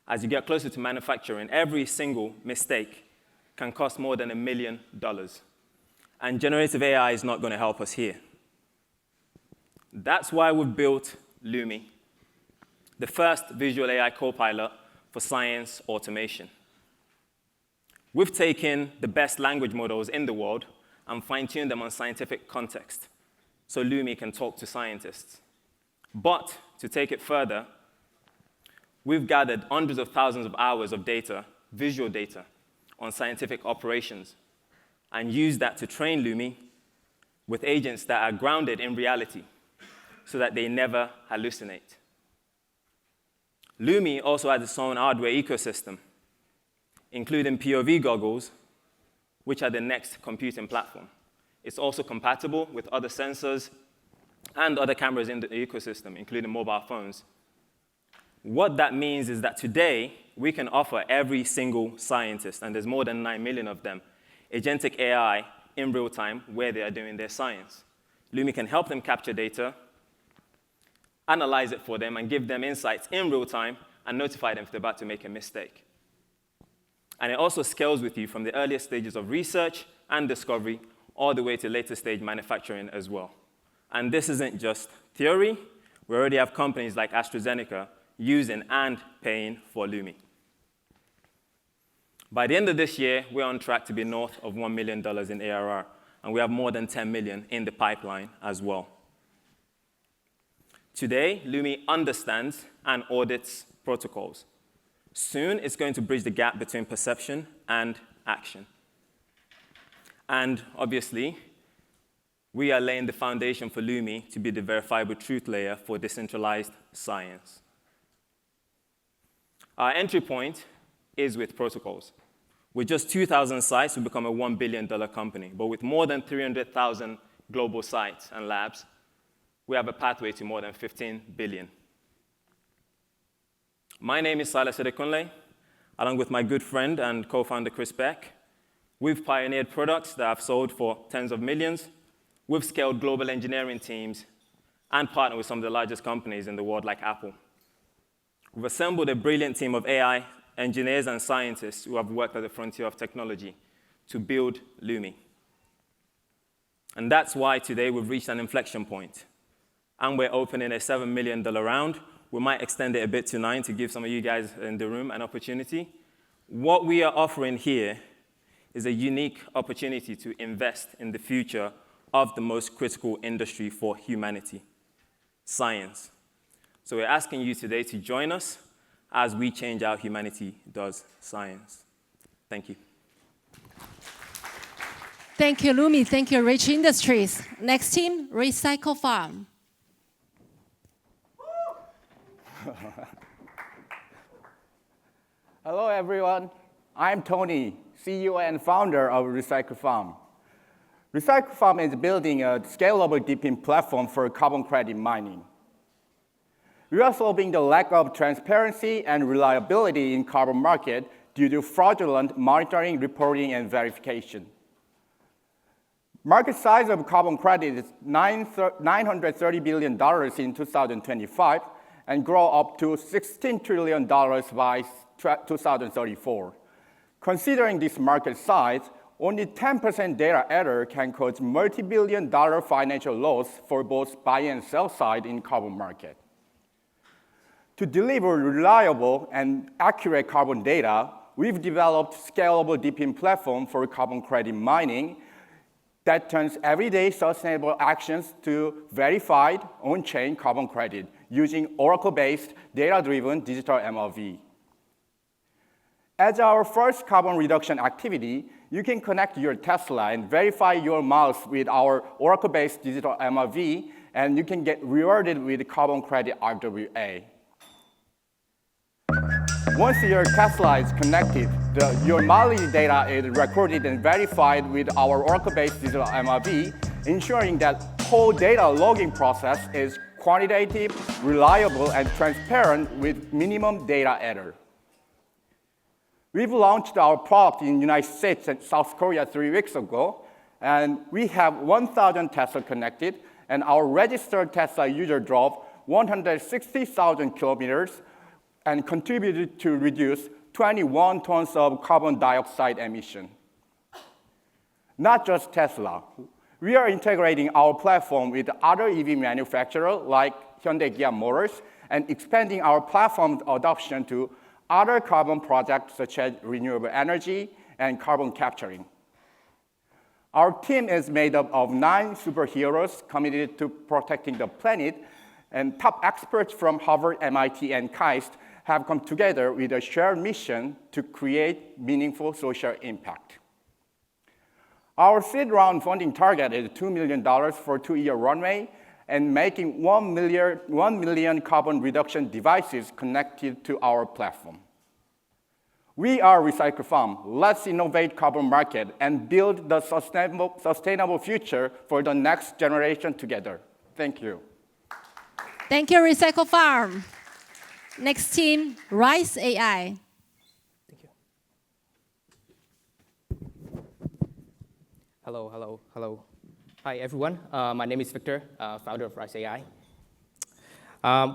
as you get closer to manufacturing, every single mistake can cost more than $1 million. And generative AI is not going to help us here. That's why we've built Lumi, the first visual AI copilot for science automation. We've taken the best language models in the world and fine-tuned them on scientific context, so Lumi can talk to scientists. But to take it further, we've gathered hundreds of thousands of hours of data, visual data, on scientific operations, and use that to train Lumi with agents that are grounded in reality so that they never hallucinate. Lumi also has its own hardware ecosystem, including POV goggles, which are the next computing platform. It's also compatible with other sensors and other cameras in the ecosystem, including mobile phones. What that means is that today, we can offer every single scientist, and there's more than 9 million of them, agentic AI in real time where they are doing their science. Lumi can help them capture data, analyze it for them, and give them insights in real time and notify them if they're about to make a mistake. And it also scales with you from the earliest stages of research and discovery all the way to later stage manufacturing as well. And this isn't just theory. We already have companies like AstraZeneca using and paying for Lumi. By the end of this year, we're on track to be north of $1 million in ARR, and we have more than 10 million in the pipeline as well. Today, Lumi understands and audits protocols. Soon, it's going to bridge the gap between perception and action. And obviously, we are laying the foundation for Lumi to be the verifiable truth layer for decentralized science. Our entry point is with protocols. With just 2,000 sites, we become a $1 billion company. But with more than 300,000 global sites and labs, we have a pathway to more than 15 billion. My name is Seier, along with my good friend and co-founder Chris Beck. We've pioneered products that have sold for tens of millions. We've scaled global engineering teams and partnered with some of the largest companies in the world, like Apple. We've assembled a brilliant team of AI engineers and scientists who have worked at the frontier of technology to build Lumi. And that's why today we've reached an inflection point. And we're opening a $7 million round. We might extend it a bit to 9 to give some of you guys in the room an opportunity. What we are offering here is a unique opportunity to invest in the future of the most critical industry for humanity, science. So we're asking you today to join us as we change how humanity does science. Thank you. Thank you, Lumi. Thank you, Rich Industries. Next team, Recycle Farm. Hello, everyone. I'm Tony, CEO and founder of Recycle Farm. Recycle Farm is building a scalable deepin platform for carbon credit mining. We are solving the lack of transparency and reliability in carbon market due to fraudulent monitoring, reporting, and verification. Market size of carbon credit is $930 billion in 2025 and grow up to $16 trillion by 2034. Considering this market size, only 10% data error can cause multi-billion-dollar financial loss for both buy and sell side in carbon market. To deliver reliable and accurate carbon data, we've developed scalable deepin platform for carbon credit mining that turns everyday sustainable actions to verified on-chain carbon credit using Oracle-based data-driven digital MRV. As our first carbon reduction activity, you can connect your Tesla and verify your miles with our Oracle-based digital MRV, and you can get rewarded with carbon credit RWA. Once your Tesla is connected, your mileage data is recorded and verified with our Oracle-based digital MRV, ensuring that whole data logging process is quantitative, reliable, and transparent with minimum data error. We've launched our product in the United States and South Korea 3 weeks ago, and we have 1,000 Tesla connected, and our registered Tesla user drove 160,000 kilometers and contributed to reduce 21 tons of carbon dioxide emission. Not just Tesla. We are integrating our platform with other EV manufacturers like Hyundai Kia Motors and expanding our platform's adoption to other carbon projects such as renewable energy and carbon capturing. Our team is made up of 9 superheroes committed to protecting the planet, and top experts from Harvard, MIT, and KAIST have come together with a shared mission to create meaningful social impact. Our seed round funding target is $2 million for a 2-year runway and making 1 million carbon reduction devices connected to our platform. We are Recycle Farm. Let's innovate carbon market and build the sustainable future for the next generation together. Thank you. Thank you, Recycle Farm. Next team, YZi. Thank you. Hello. Hi, everyone. My name is Victor, founder of YZi.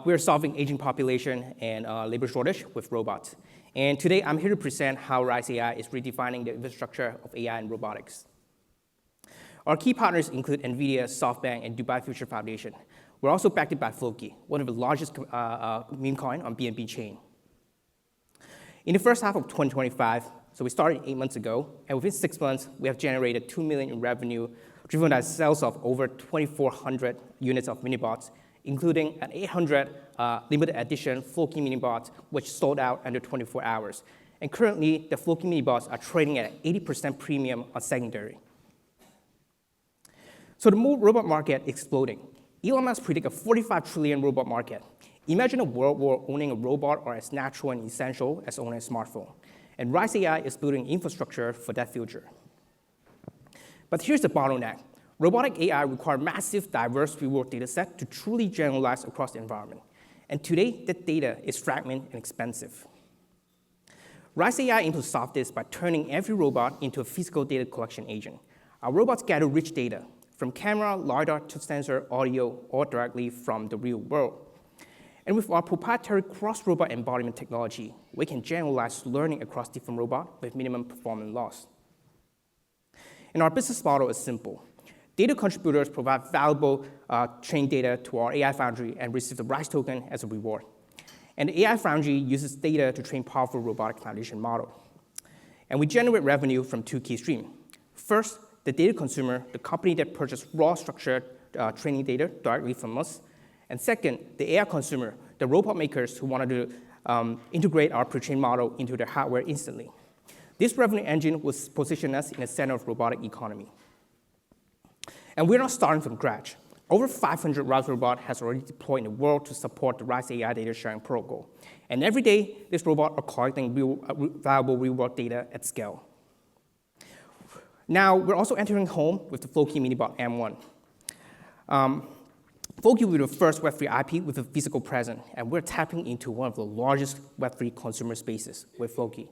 We're solving aging population and labor shortage with robots. And today, I'm here to present how YZi is redefining the infrastructure of AI and robotics. Our key partners include NVIDIA, SoftBank, and Dubai Future Foundation. We're also backed by Floki, one of the largest meme coin on BNB Chain. In the first half of 2025, so we started 8 months ago, and within 6 months, we have generated $2 million in revenue, driven by sales of over 2,400 units of minibots, including an 800 limited edition Floki minibot, which sold out under 24 hours. And currently, the Floki minibots are trading at an 80% premium on secondary. So the robot market is exploding. Elon Musk predicts a $45 trillion robot market. Imagine a world where owning a robot are as natural and essential as owning a smartphone. And YZi is building infrastructure for that future. But here's the bottleneck. Robotic AI requires massive, diverse real-world data set to truly generalize across the environment. And today, that data is fragmented and expensive. YZi aims to solve this by turning every robot into a physical data collection agent. Our robots gather rich data from camera, LiDAR, touch sensor, audio, or directly from the real world. And with our proprietary cross-robot embodiment technology, we can generalize learning across different robots with minimum performance loss. And our business model is simple. Data contributors provide valuable trained data to our AI Foundry and receive the RISE token as a reward. And the AI Foundry uses data to train powerful robotic foundation model. And we generate revenue from two key streams. First, the data consumer, the company that purchased raw structured training data directly from us. And second, the AI consumer, the robot makers who wanted to integrate our pre-trained model into their hardware instantly. This revenue engine will position us in the center of robotic economy. And we're not starting from scratch. Over 500 RISE robots has already deployed in the world to support the RISE AI data sharing protocol. And every day, this robot are collecting valuable real-world data at scale. Now, we're also entering home with the Floki Minibot M1. Floki will be the first Web3 IP with a physical presence, and we're tapping into one of the largest Web3 consumer spaces with Floki.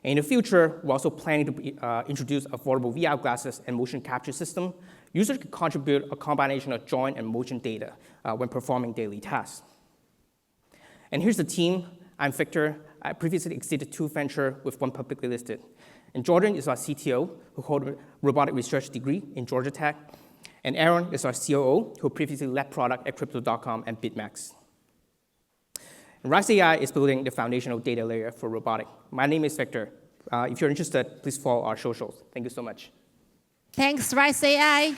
In the future, we're also planning to introduce affordable VR glasses and motion capture system. Users can contribute a combination of joint and motion data when performing daily tasks. And here's the team. I'm Victor. I previously exited 2 ventures with 1 publicly listed. And Jordan is our CTO, who holds a robotic research degree in Georgia Tech. And Aaron is our COO, who previously led product at Crypto.com and BitMEX. YZi is building the foundational data layer for robotic. My name is Victor. If you're interested, please follow our socials. Thank you so much. Thanks, YZi.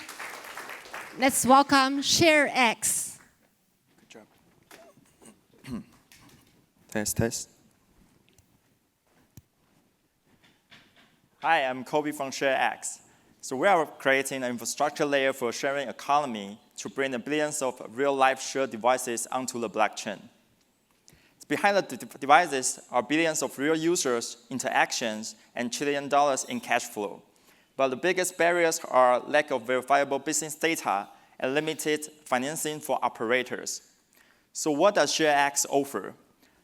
Let's welcome ShareX. Good job. Test. Hi, I'm Kobe from ShareX. So we are creating an infrastructure layer for sharing economy to bring the billions of real-life shared devices onto the blockchain. Behind the devices are billions of real users, interactions, and $1 trillion in cash flow. But the biggest barriers are lack of verifiable business data and limited financing for operators. So what does ShareX offer?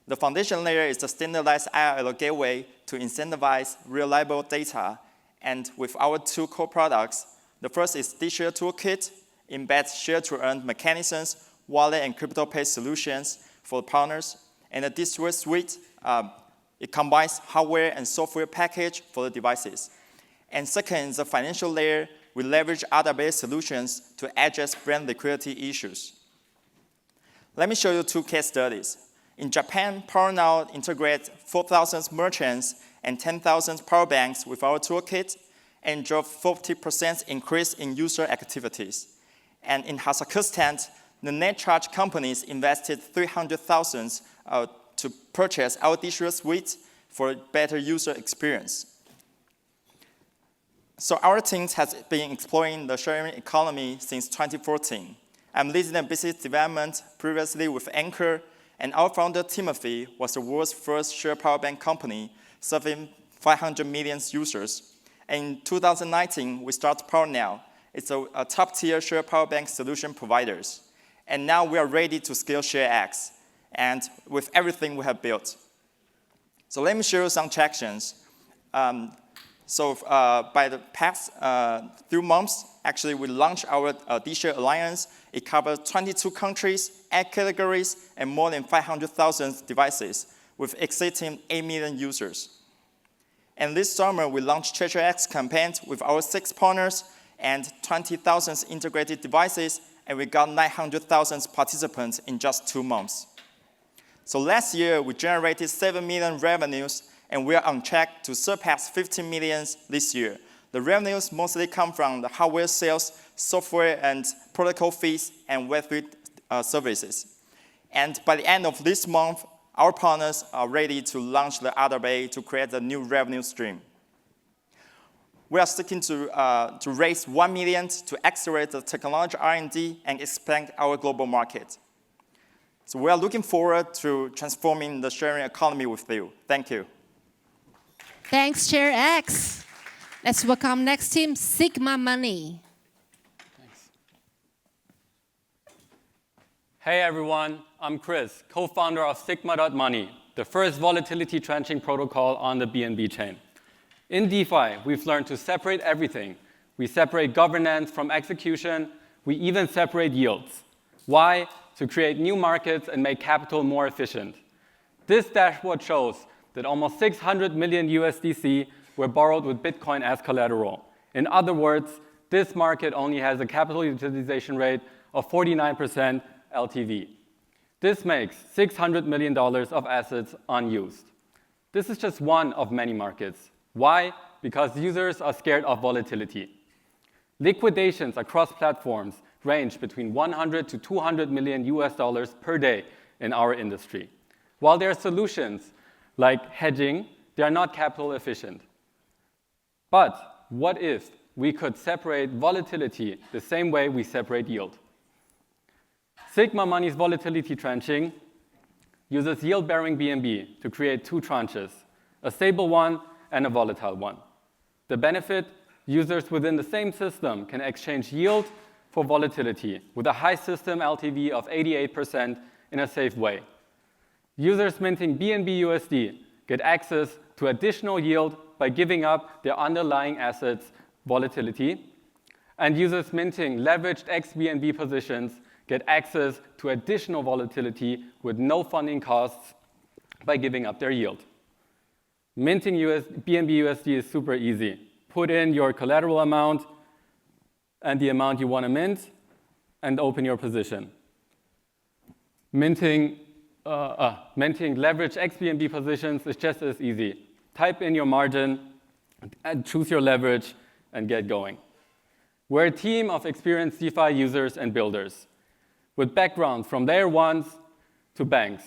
The foundation layer is the standardized IRL gateway to incentivize reliable data. And with our 2 core products, the first is D-Share Toolkit, embeds share-to-earn mechanisms, wallet and crypto-pay solutions for partners. And the D-Share Suite, it combines hardware and software package for the devices. And second, the financial layer, we leverage database solutions to address brand liquidity issues. Let me show you 2 case studies. In Japan, PowerNow integrates 4,000 merchants and 10,000 power banks with our toolkit and drove 40% increase in user activities. And in Kazakhstan, the net charge companies invested 300,000 to purchase our D-Share Suite for better user experience. So our teams has been exploring the sharing economy since 2014. I'm leading the business development previously with Anchor, and our founder, Timothy, was the world's first share power bank company, serving 500 million users. And in 2019, we started PowerNow. It's a top-tier share power bank solution providers. And now we are ready to scale ShareX, and with everything we have built. So let me show you some tractions. By the past few months, actually, we launched our D-Share Alliance. It covers 22 countries, 8 categories, and more than 500,000 devices, with exceeding 8 million users. And this summer, we launched TreasureX campaigns with our 6 partners and 20,000 integrated devices, and we got 900,000 participants in just 2 months. So last year, we generated 7 million revenues, and we are on track to surpass 15 million this year. The revenues mostly come from the hardware sales, software and protocol fees, and Web3 services. And by the end of this month, our partners are ready to launch the database to create a new revenue stream. We are seeking to raise 1 million to accelerate the technology R&D and expand our global market. So we are looking forward to transforming the sharing economy with you. Thank you. Thanks, ShareX. Let's welcome next team, Sigma Money. Hey everyone, I'm Chris, co-founder of Sigma.Money, the first volatility trenching protocol on the BNB chain. In DeFi, we've learned to separate everything. We separate governance from execution. We even separate yields. Why? To create new markets and make capital more efficient. This dashboard shows that almost 600 million USDC were borrowed with Bitcoin as collateral. In other words, this market only has a capital utilization rate of 49% LTV. This makes $600 million of assets unused. This is just one of many markets. Why? Because users are scared of volatility. Liquidations across platforms range between 100 to 200 million US dollars per day in our industry. While there are solutions like hedging, they are not capital efficient. But what if we could separate volatility the same way we separate yield? Sigma Money's volatility trenching uses yield-bearing BNB to create two tranches, a stable one and a volatile one. The benefit, users within the same system can exchange yield for volatility with a high system LTV of 88% in a safe way. Users minting BNB USD get access to additional yield by giving up their underlying assets' volatility, and users minting leveraged XBNB positions get access to additional volatility with no funding costs by giving up their yield. Minting BNB USD is super easy. Put in your collateral amount and the amount you want to mint, and open your position. Minting leveraged XBNB positions is just as easy. Type in your margin, and choose your leverage, and get going. We're a team of experienced DeFi users and builders, with backgrounds from layer ones to banks,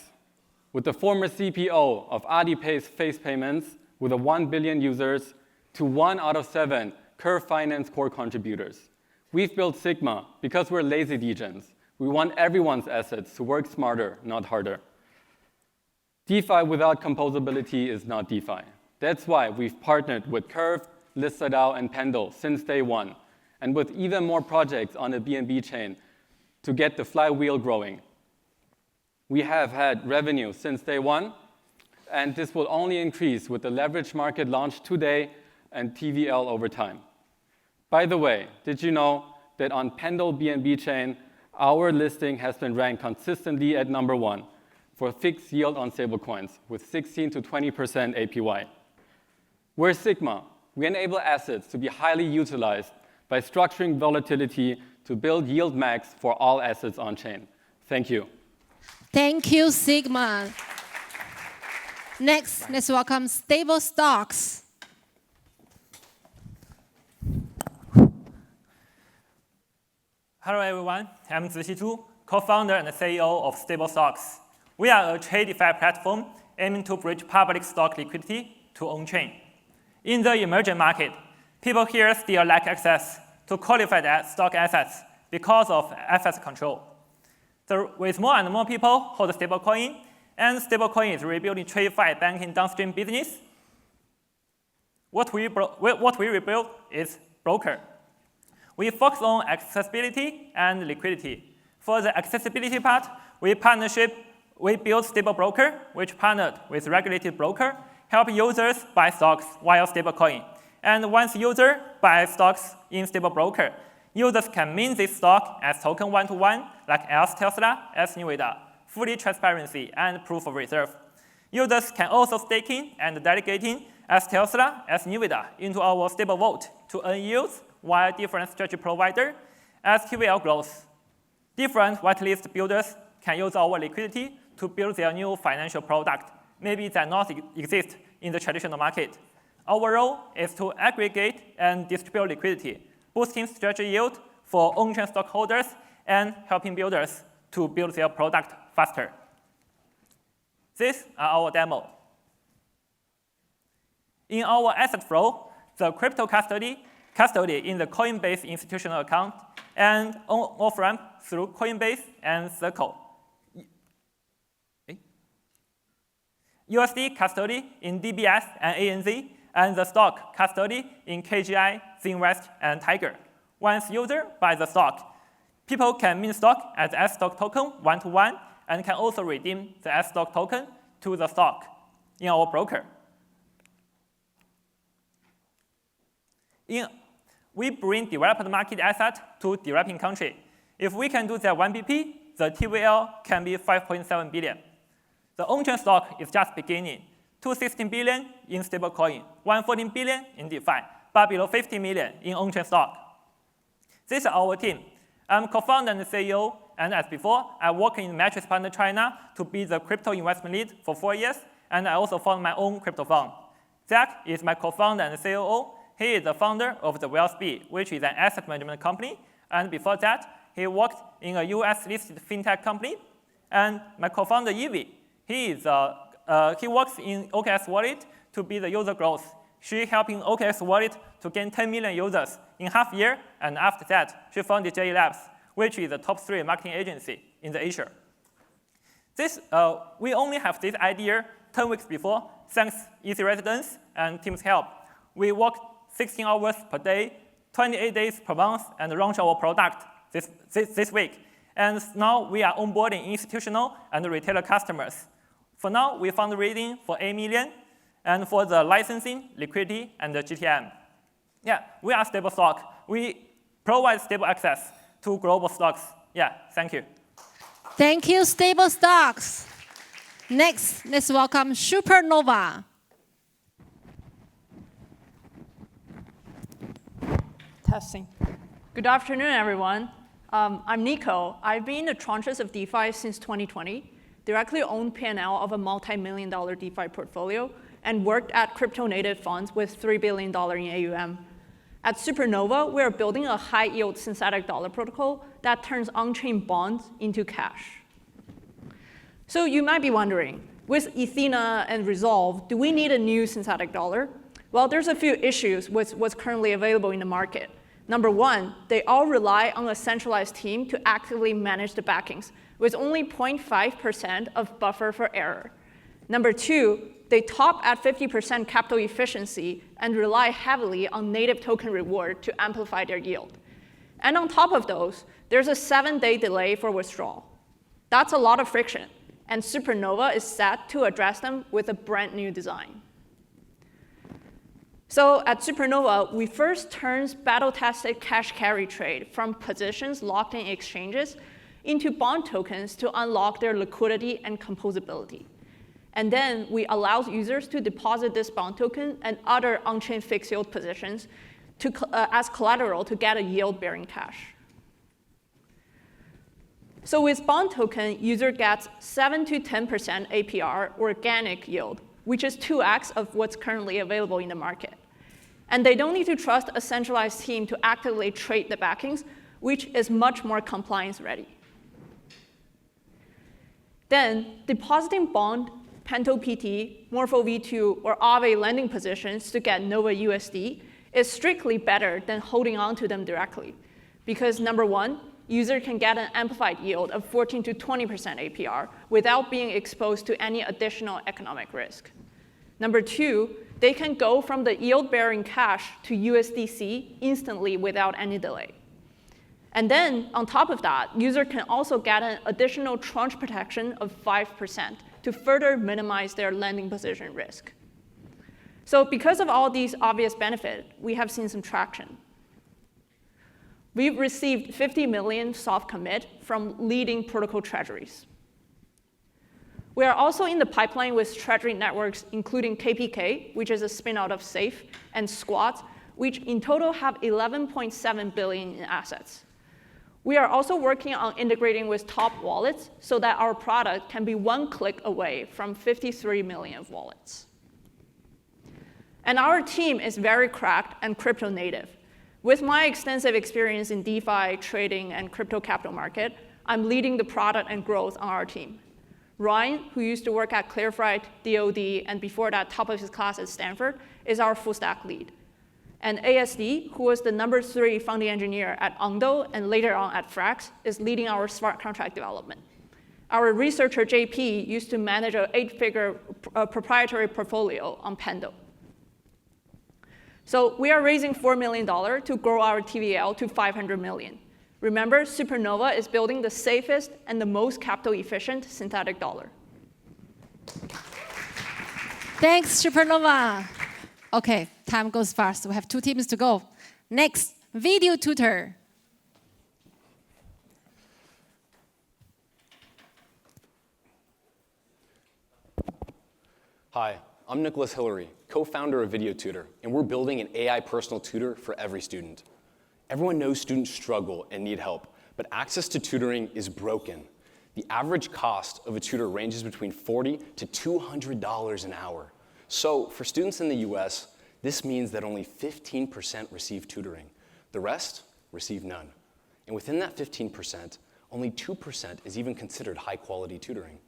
with the former CPO of Alipay's Face Payments with 1 billion users to 1 out of 7 Curve Finance core contributors. We've built Sigma because we're lazy degens. We want everyone's assets to work smarter, not harder. DeFi without composability is not DeFi. That's why we've partnered with Curve, ListDAO, and Pendle since day one, and with even more projects on the BNB chain to get the flywheel growing. We have had revenue since day one, and this will only increase with the leverage market launched today and TVL over time. By the way, did you know that on Pendle BNB chain, our listing has been ranked consistently at #1 for fixed yield on stablecoins with 16 to 20% APY. We're Sigma. We enable assets to be highly utilized by structuring volatility to build yield max for all assets on chain. Thank you. Thank you, Sigma. Next, let's welcome Stable Stocks. Hello, everyone. I'm Ziqi Zhu, co-founder and CEO of Stable Stocks. We are a trade DeFi platform aiming to bridge public stock liquidity to on-chain. In the emerging market, people here still lack access to qualified stock assets because of FS control. So with more and more people hold stablecoin, and stablecoin is rebuilding TradeFi banking downstream business, what we rebuild is broker. We focus on accessibility and liquidity. For the accessibility part, we build stable broker, which partnered with regulated broker, help users buy stocks via stablecoin. And once user buys stocks in stable broker, users can mint this stock as token one-to-one, like as Tesla, as NVIDIA, fully transparency and proof of reserve. Users can also staking and delegating as Tesla, as NVIDIA into our stable vault to earn yields while different strategy provider. As TVL grows, different whitelist builders can use our liquidity to build their new financial product, maybe that not exist in the traditional market. Our role is to aggregate and distribute liquidity, boosting strategy yield for on-chain stockholders and helping builders to build their product faster. These are our demo. In our asset flow, the crypto custody in the Coinbase institutional account and off-ramp through Coinbase and Circle. USD custody in DBS and ANZ, and the stock custody in KGI, Zinvest, and Tiger. Once user buys the stock, people can mint stock as S stock token one-to-one and can also redeem the S-stock token to the stock in our broker. We bring developed market asset to developing country. If we can do that 1 BP, the TVL can be 5.7 billion. The on-chain stock is just beginning. 216 billion in stablecoin, 114 billion in DeFi, but below 50 million in on-chain stock. This is our team. I'm co-founder and CEO, and as before, I work in Matrix Partner China to be the crypto investment lead for 4 years, and I also found my own crypto fund. Zach is my co-founder and COO. He is the founder of the WealthSpeed, which is an asset management company, and before that, he worked in a US-listed fintech company. And my co-founder, YZi, he works in OKX Wallet to be the user growth. She helping OKX Wallet to gain 10 million users in half a year, and after that, she founded YZi Labs, which is the top 3 marketing agency in the Asia. We only have this idea 10 weeks before, thanks YZi Residence and team's help. We worked 16 hours per day, 28 days per month, and launch our product this week. And now we are onboarding institutional and retailer customers. For now, we fundraising for 8 million, and for the licensing, liquidity, and the GTM. Yeah, we are stable stock. We provide stable access to global stocks. Yeah, thank you. Thank you, Stable Stocks. Next, let's welcome Supernova. Testing. Good afternoon, everyone. I'm Nico. I've been in the tranches of DeFi since 2020, directly owned P&L of a multi-million-dollar DeFi portfolio, and worked at crypto-native funds with $3 billion in AUM. At Supernova, we are building a high-yield synthetic dollar protocol that turns on-chain bonds into cash. So you might be wondering, with Ethena and Resolve, do we need a new synthetic dollar? Well, there's a few issues with what's currently available in the market. Number one, they all rely on a centralized team to actively manage the backings, with only 0.5% of buffer for error. Number two, they top at 50% capital efficiency and rely heavily on native token reward to amplify their yield. And on top of those, there's a 7-day delay for withdrawal. That's a lot of friction, and Supernova is set to address them with a brand new design. So at Supernova, we first turned battle-tested cash carry trade from positions locked in exchanges into bond tokens to unlock their liquidity and composability. And then we allow users to deposit this bond token and other on-chain fixed yield positions as collateral to get a yield-bearing cash. So with bond token, user gets 7 to 10% APR organic yield, which is 2x of what's currently available in the market. And they don't need to trust a centralized team to actively trade the backings, which is much more compliance ready. Then depositing bond, Pento PT, Morpho V2, or Aave lending positions to get Nova USD is strictly better than holding on to them directly. Because number one, user can get an amplified yield of 14 to 20% APR without being exposed to any additional economic risk. Number two, they can go from the yield-bearing cash to USDC instantly without any delay. And then, on top of that, user can also get an additional tranche protection of 5% to further minimize their lending position risk. So because of all these obvious benefits, we have seen some traction. We've received 50 million soft commit from leading protocol treasuries. We are also in the pipeline with treasury networks, including KPK, which is a spin-out of Safe, and Squat, which in total have 11.7 billion in assets. We are also working on integrating with top wallets so that our product can be one click away from 53 million wallets. And our team is very cracked and crypto native. With my extensive experience in DeFi, trading, and crypto capital market, I'm leading the product and growth on our team. Ryan, who used to work at Clearfright, DoD, and before that, top of his class at Stanford, is our full stack lead. And ASD, who was the #3 founding engineer at Ondo and later on at Frax, is leading our smart contract development. Our researcher, JP, used to manage an 8-figure proprietary portfolio on Pendo. So we are raising $4 million to grow our TVL to 500 million. Remember, Supernova is building the safest and the most capital-efficient synthetic dollar. Thanks, Supernova. Okay, time goes fast. We have 2 teams to go. Next, video tutor. Hi, I'm Nicholas Hillary, co-founder of Video Tutor, and we're building an AI personal tutor for every student. Everyone knows students struggle and need help, but access to tutoring is broken. The average cost of a tutor ranges between $40 to $200 an hour. So for students in the US, this means that only 15% receive tutoring. The rest receive none. And within that 15%, only 2% is even considered high-quality tutoring.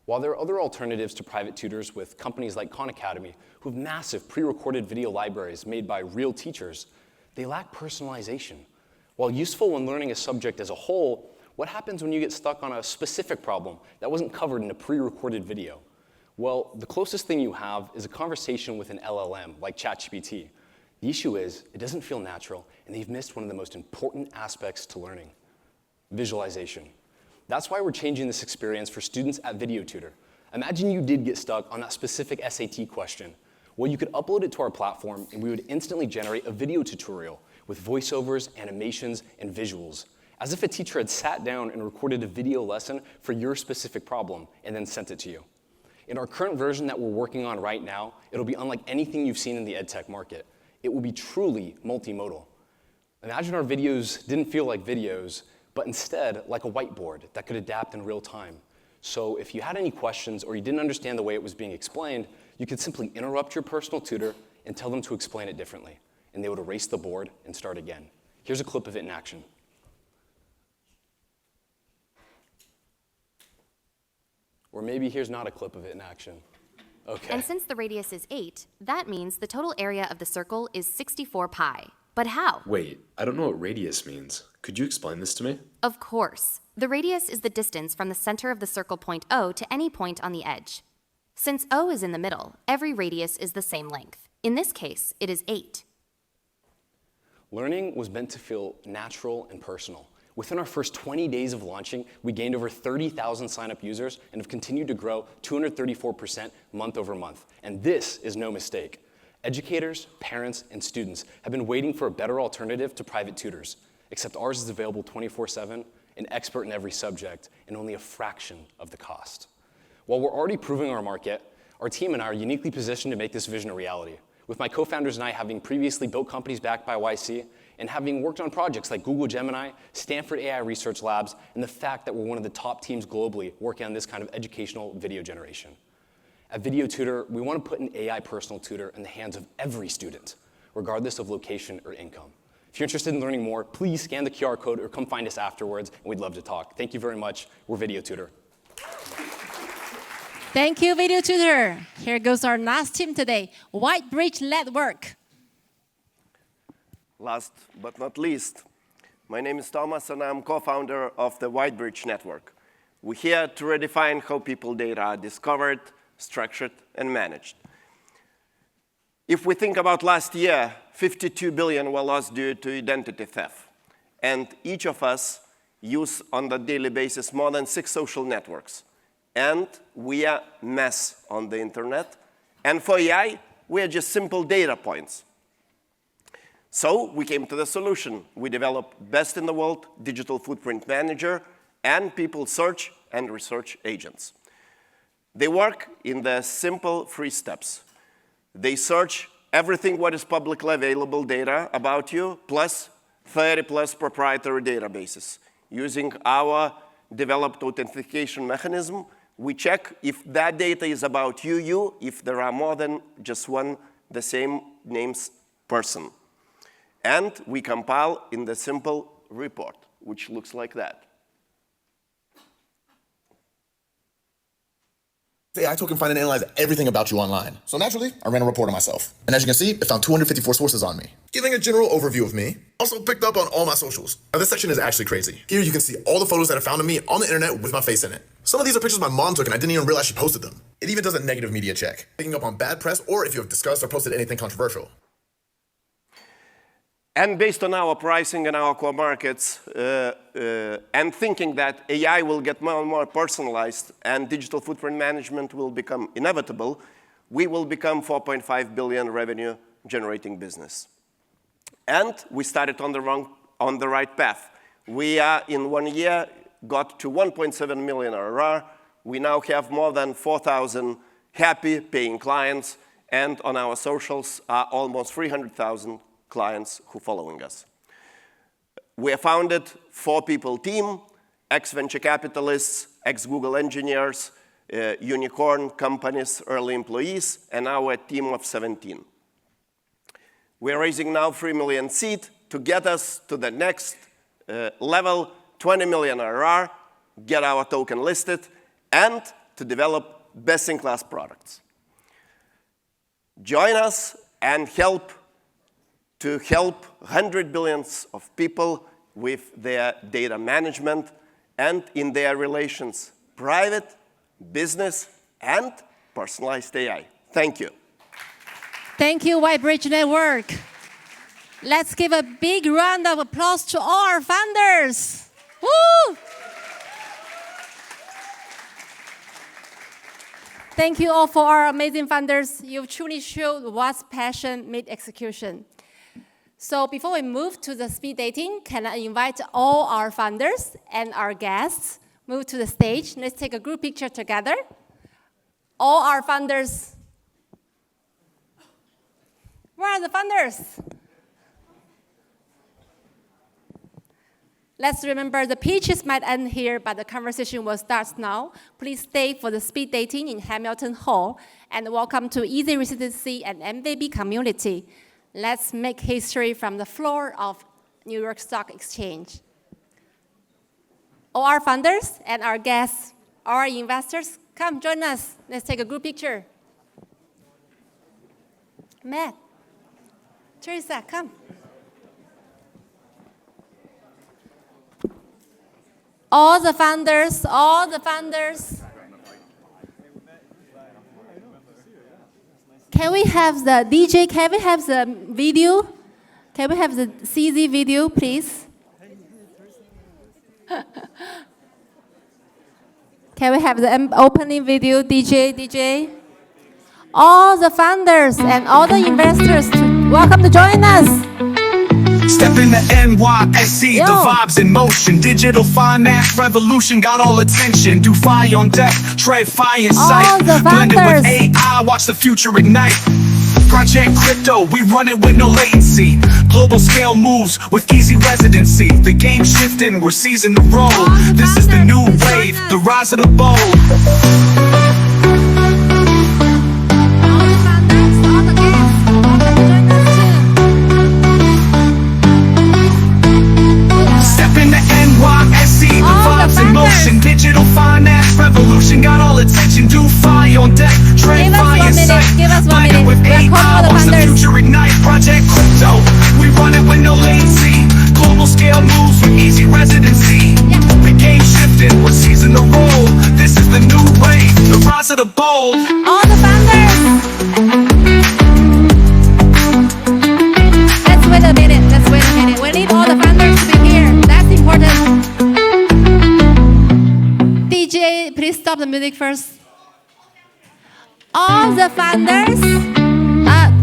While there are other alternatives to private tutors with companies like Khan Academy, who have massive pre-recorded video libraries made by real teachers, they lack personalization. While useful when learning a subject as a whole, what happens when you get stuck on a specific problem that wasn't covered in a pre-recorded video? Well, the closest thing you have is a conversation with an LLM, like ChatGPT. The issue is, it doesn't feel natural, and they've missed one of the most important aspects to learning: visualization. That's why we're changing this experience for students at Video Tutor. Imagine you did get stuck on that specific SAT question. Well, you could upload it to our platform, and we would instantly generate a video tutorial with voiceovers, animations, and visuals, as if a teacher had sat down and recorded a video lesson for your specific problem and then sent it to you. In our current version that we're working on right now, it'll be unlike anything you've seen in the edtech market. It will be truly multimodal. Imagine our videos didn't feel like videos, but instead like a whiteboard that could adapt in real time. So if you had any questions or you didn't understand the way it was being explained, you could simply interrupt your personal tutor and tell them to explain it differently, and they would erase the board and start again. Here's a clip of it in action. Or maybe here's not a clip of it in action. Okay. And since the radius is 8, that means the total area of the circle is 64 pi. But how? Wait, I don't know what radius means. Could you explain this to me? Of course. The radius is the distance from the center of the circle point O to any point on the edge. Since O is in the middle, every radius is the same length. In this case, it is 8. Learning was meant to feel natural and personal. Within our first 20 days of launching, we gained over 30,000 sign-up users and have continued to grow 234% month over month. And this is no mistake. Educators, parents, and students have been waiting for a better alternative to private tutors, except ours is available 24/7, an expert in every subject, and only a fraction of the cost. While we're already proving our market, our team and I are uniquely positioned to make this vision a reality. With my co-founders and I having previously built companies backed by YC, and having worked on projects like Google Gemini, Stanford AI Research Labs, and the fact that we're one of the top teams globally working on this kind of educational video generation. At Video Tutor, we want to put an AI personal tutor in the hands of every student, regardless of location or income. If you're interested in learning more, please scan the QR code or come find us afterwards, and we'd love to talk. Thank you very much. We're Video Tutor. Thank you, Video Tutor. Here goes our last team today, White Bridge Network. Last but not least, my name is Thomas, and I'm co-founder of the White Bridge Network. We're here to redefine how people data are discovered, structured, and managed. If we think about last year, 52 billion were lost due to identity theft. And each of us use on a daily basis more than 6 social networks. And we are mess on the internet. And for AI, we are just simple data points. So we came to the solution. We developed best in the world digital footprint manager and people search and research agents. They work in the simple 3 steps. They search everything what is publicly available data about you, plus 30+ proprietary databases. Using our developed authentication mechanism, we check if that data is about you, if there are more than just one the same name's person. And we compile in the simple report, which looks like that. The AI tool can find and analyze everything about you online. So naturally, I ran a report on myself. And as you can see, it found 254 sources on me, giving a general overview of me. Also picked up on all my socials. Now this section is actually crazy. Here you can see all the photos that are found of me on the internet with my face in it. Some of these are pictures my mom took and I didn't even realize she posted them. It even does a negative media check, picking up on bad press or if you have discussed or posted anything controversial. And based on our pricing and our core markets, and thinking that AI will get more and more personalized and digital footprint management will become inevitable, we will become 4.5 billion revenue generating business. And we started on the right path. We are, in 1 year, got to 1.7 million ARR. We now have more than 4,000 happy paying clients, and on our socials are almost 300,000 clients who are following us. We are founded 4-people team, ex-venture capitalists, ex-Google engineers, unicorn companies, early employees, and now a team of 17. We are raising now 3 million seed to get us to the next level, 20 million ARR, get our token listed, and to develop best-in-class products. Join us and help 100 billion of people with their data management and in their relations, private, business, and personalized AI. Thank you. Thank you, Y-Bridge Network. Let's give a big round of applause to all our founders. Woo! Thank you all for our amazing founders. You've truly showed what's passion meet execution. So before we move to the speed dating, can I invite all our founders and our guests move to the stage? Let's take a group picture together. All our founders. Where are the founders? Let's remember the pitches might end here, but the conversation will start now. Please stay for the speed dating in Hamilton Hall, and welcome to YZi Residency and MVB community. Let's make history from the floor of New York Stock Exchange. All our founders and our guests, our investors, come join us. Let's take a group picture. Matt, Teresa, come. All the founders, all the founders. Can we have the DJ, can we have the video? Can we have the CZ video, please? Can we have the opening video, DJ? All the founders and all the investors, welcome to join us. Step in the NYSE, the vibes in motion. Digital finance revolution got all attention. Do fire on deck, tread fire in sight. Blended with AI, watch the future ignite. Project crypto, we run it with no latency. Global scale moves with YZi Residency. The game shifting, we're seizing the role. This is the new wave, the rise of the bold. NYSE, the vibes in motion. Digital finance revolution got all attention. Do fire on deck, trade fire in sight. Blended with AI, watch the future ignite. Project crypto, we run it with no latency. Global scale moves with YZi Residency. The game shifted, we're seizing the role. This is the new wave, the rise of the bold. All the founders. Let's wait a minute. We need all the founders to be here. That's important. DJ, please stop the music first. All the founders.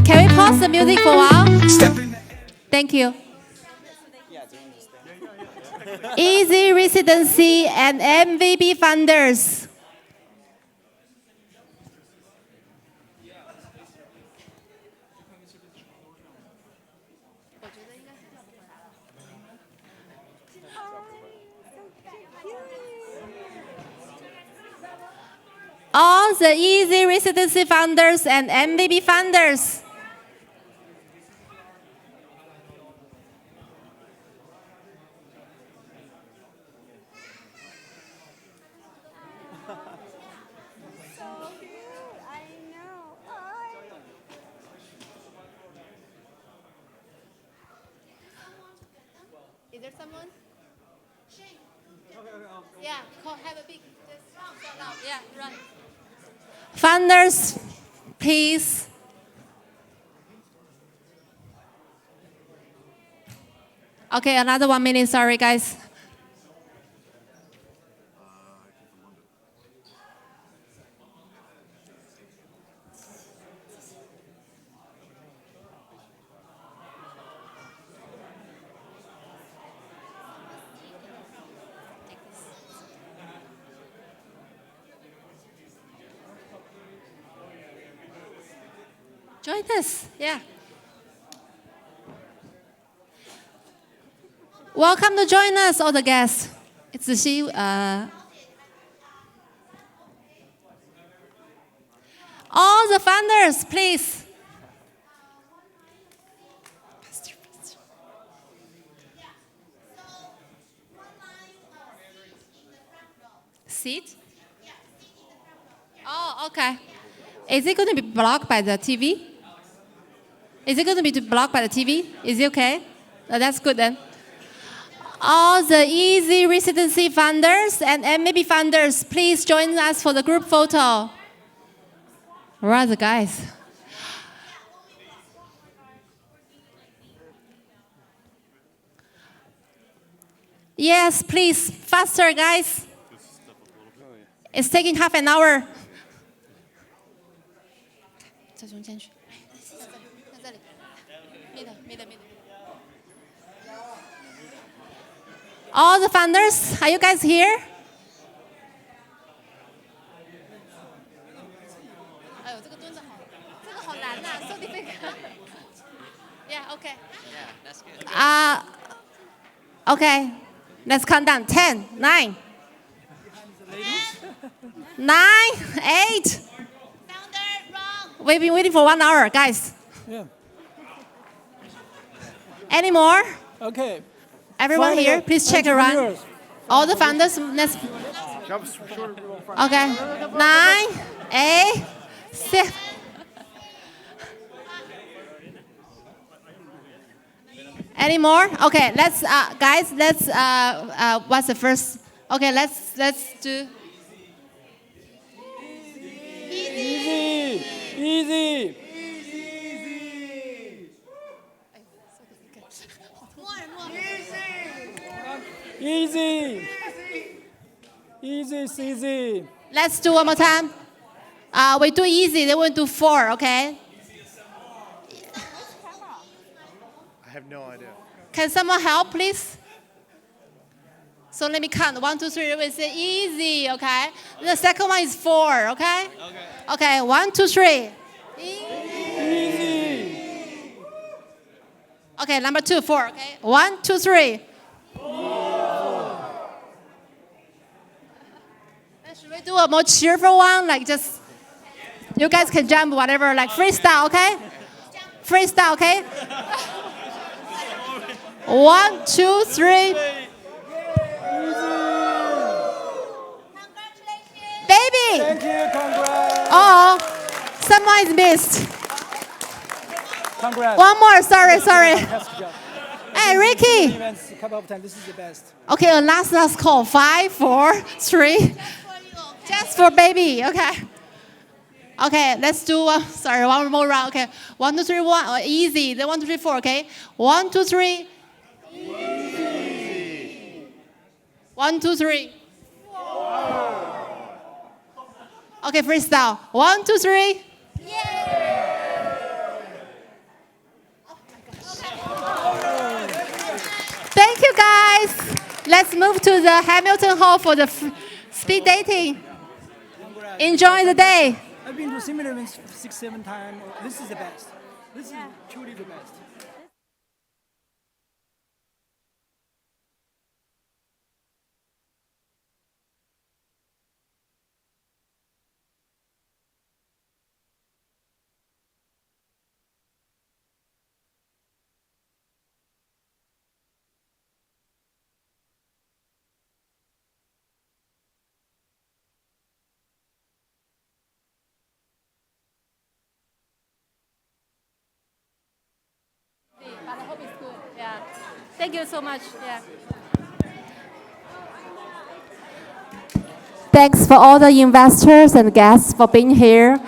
Can we pause the music for a while? Thank you. YZi Residency and MVB founders. All the YZi Residency founders and MVB founders. Is there someone? Yeah, have a big shout out. Yeah, run. Founders, please. Okay, another 1 minute, sorry guys. Join us, yeah. Welcome to join us, all the guests. It's Zizi. All the founders, please. Seat? Oh, okay. Is it going to be blocked by the TV? Is it going to be blocked by the TV? Is it okay? That's good then. All the YZi Residency founders and MVB founders, please join us for the group photo. Where are the guys? Yes, please, faster, guys. It's taking half an hour. All the founders, are you guys here? Yeah, okay. Yeah, that's good. Okay, let's count down. 10, 9, 9, 8. We've been waiting for 1 hour, guys. Yeah. Any more? Okay. Everyone here, please check around. All the founders, let's. Okay, 9, 8, 7. Any more? Okay, let's, guys, let's, what's the first? Okay, let's do. Easy. Easy. Easy. Easy, it's easy. Let's do one more time. We do easy, then we'll do 4, okay? I have no idea. Can someone help, please? So let me count. 1, 2, 3. We say easy, okay? The second one is 4, okay? Okay, 1, 2, 3. Easy. Okay, number 2, 4, okay? 1, 2, 3. Should we do a more cheerful one? Like just, you guys can jump whatever, like freestyle, okay? Freestyle, okay? 1, 2, 3. Baby! Thank you, congrats. Oh, someone is missed. Congrats. One more, sorry. Hey, Ricky. A couple of times, this is the best. Okay, last call. 5, 4, 3. Just for baby, okay. Okay, let's do, one more round, okay. 1, 2, 3, 1, easy. Then 1, 2, 3, 4, okay. 1, 2, 3. Easy. 1, 2, 3. 4. Okay, freestyle. 1, 2, 3. Thank you, guys. Let's move to the Hamilton Hall for the speed dating. Enjoy the day. I've been to similar events 6, 7 times. This is the best. This is truly the best. But I hope it's good. Yeah. Thank you so much. Yeah. Thanks for all the investors and guests for being here.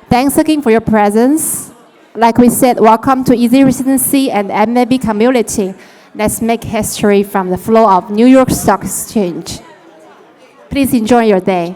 Thanks again for your presence. Like we said, welcome to YZi Residency and MVB community. Let's make history from the floor of New York Stock Exchange. Please enjoy your day.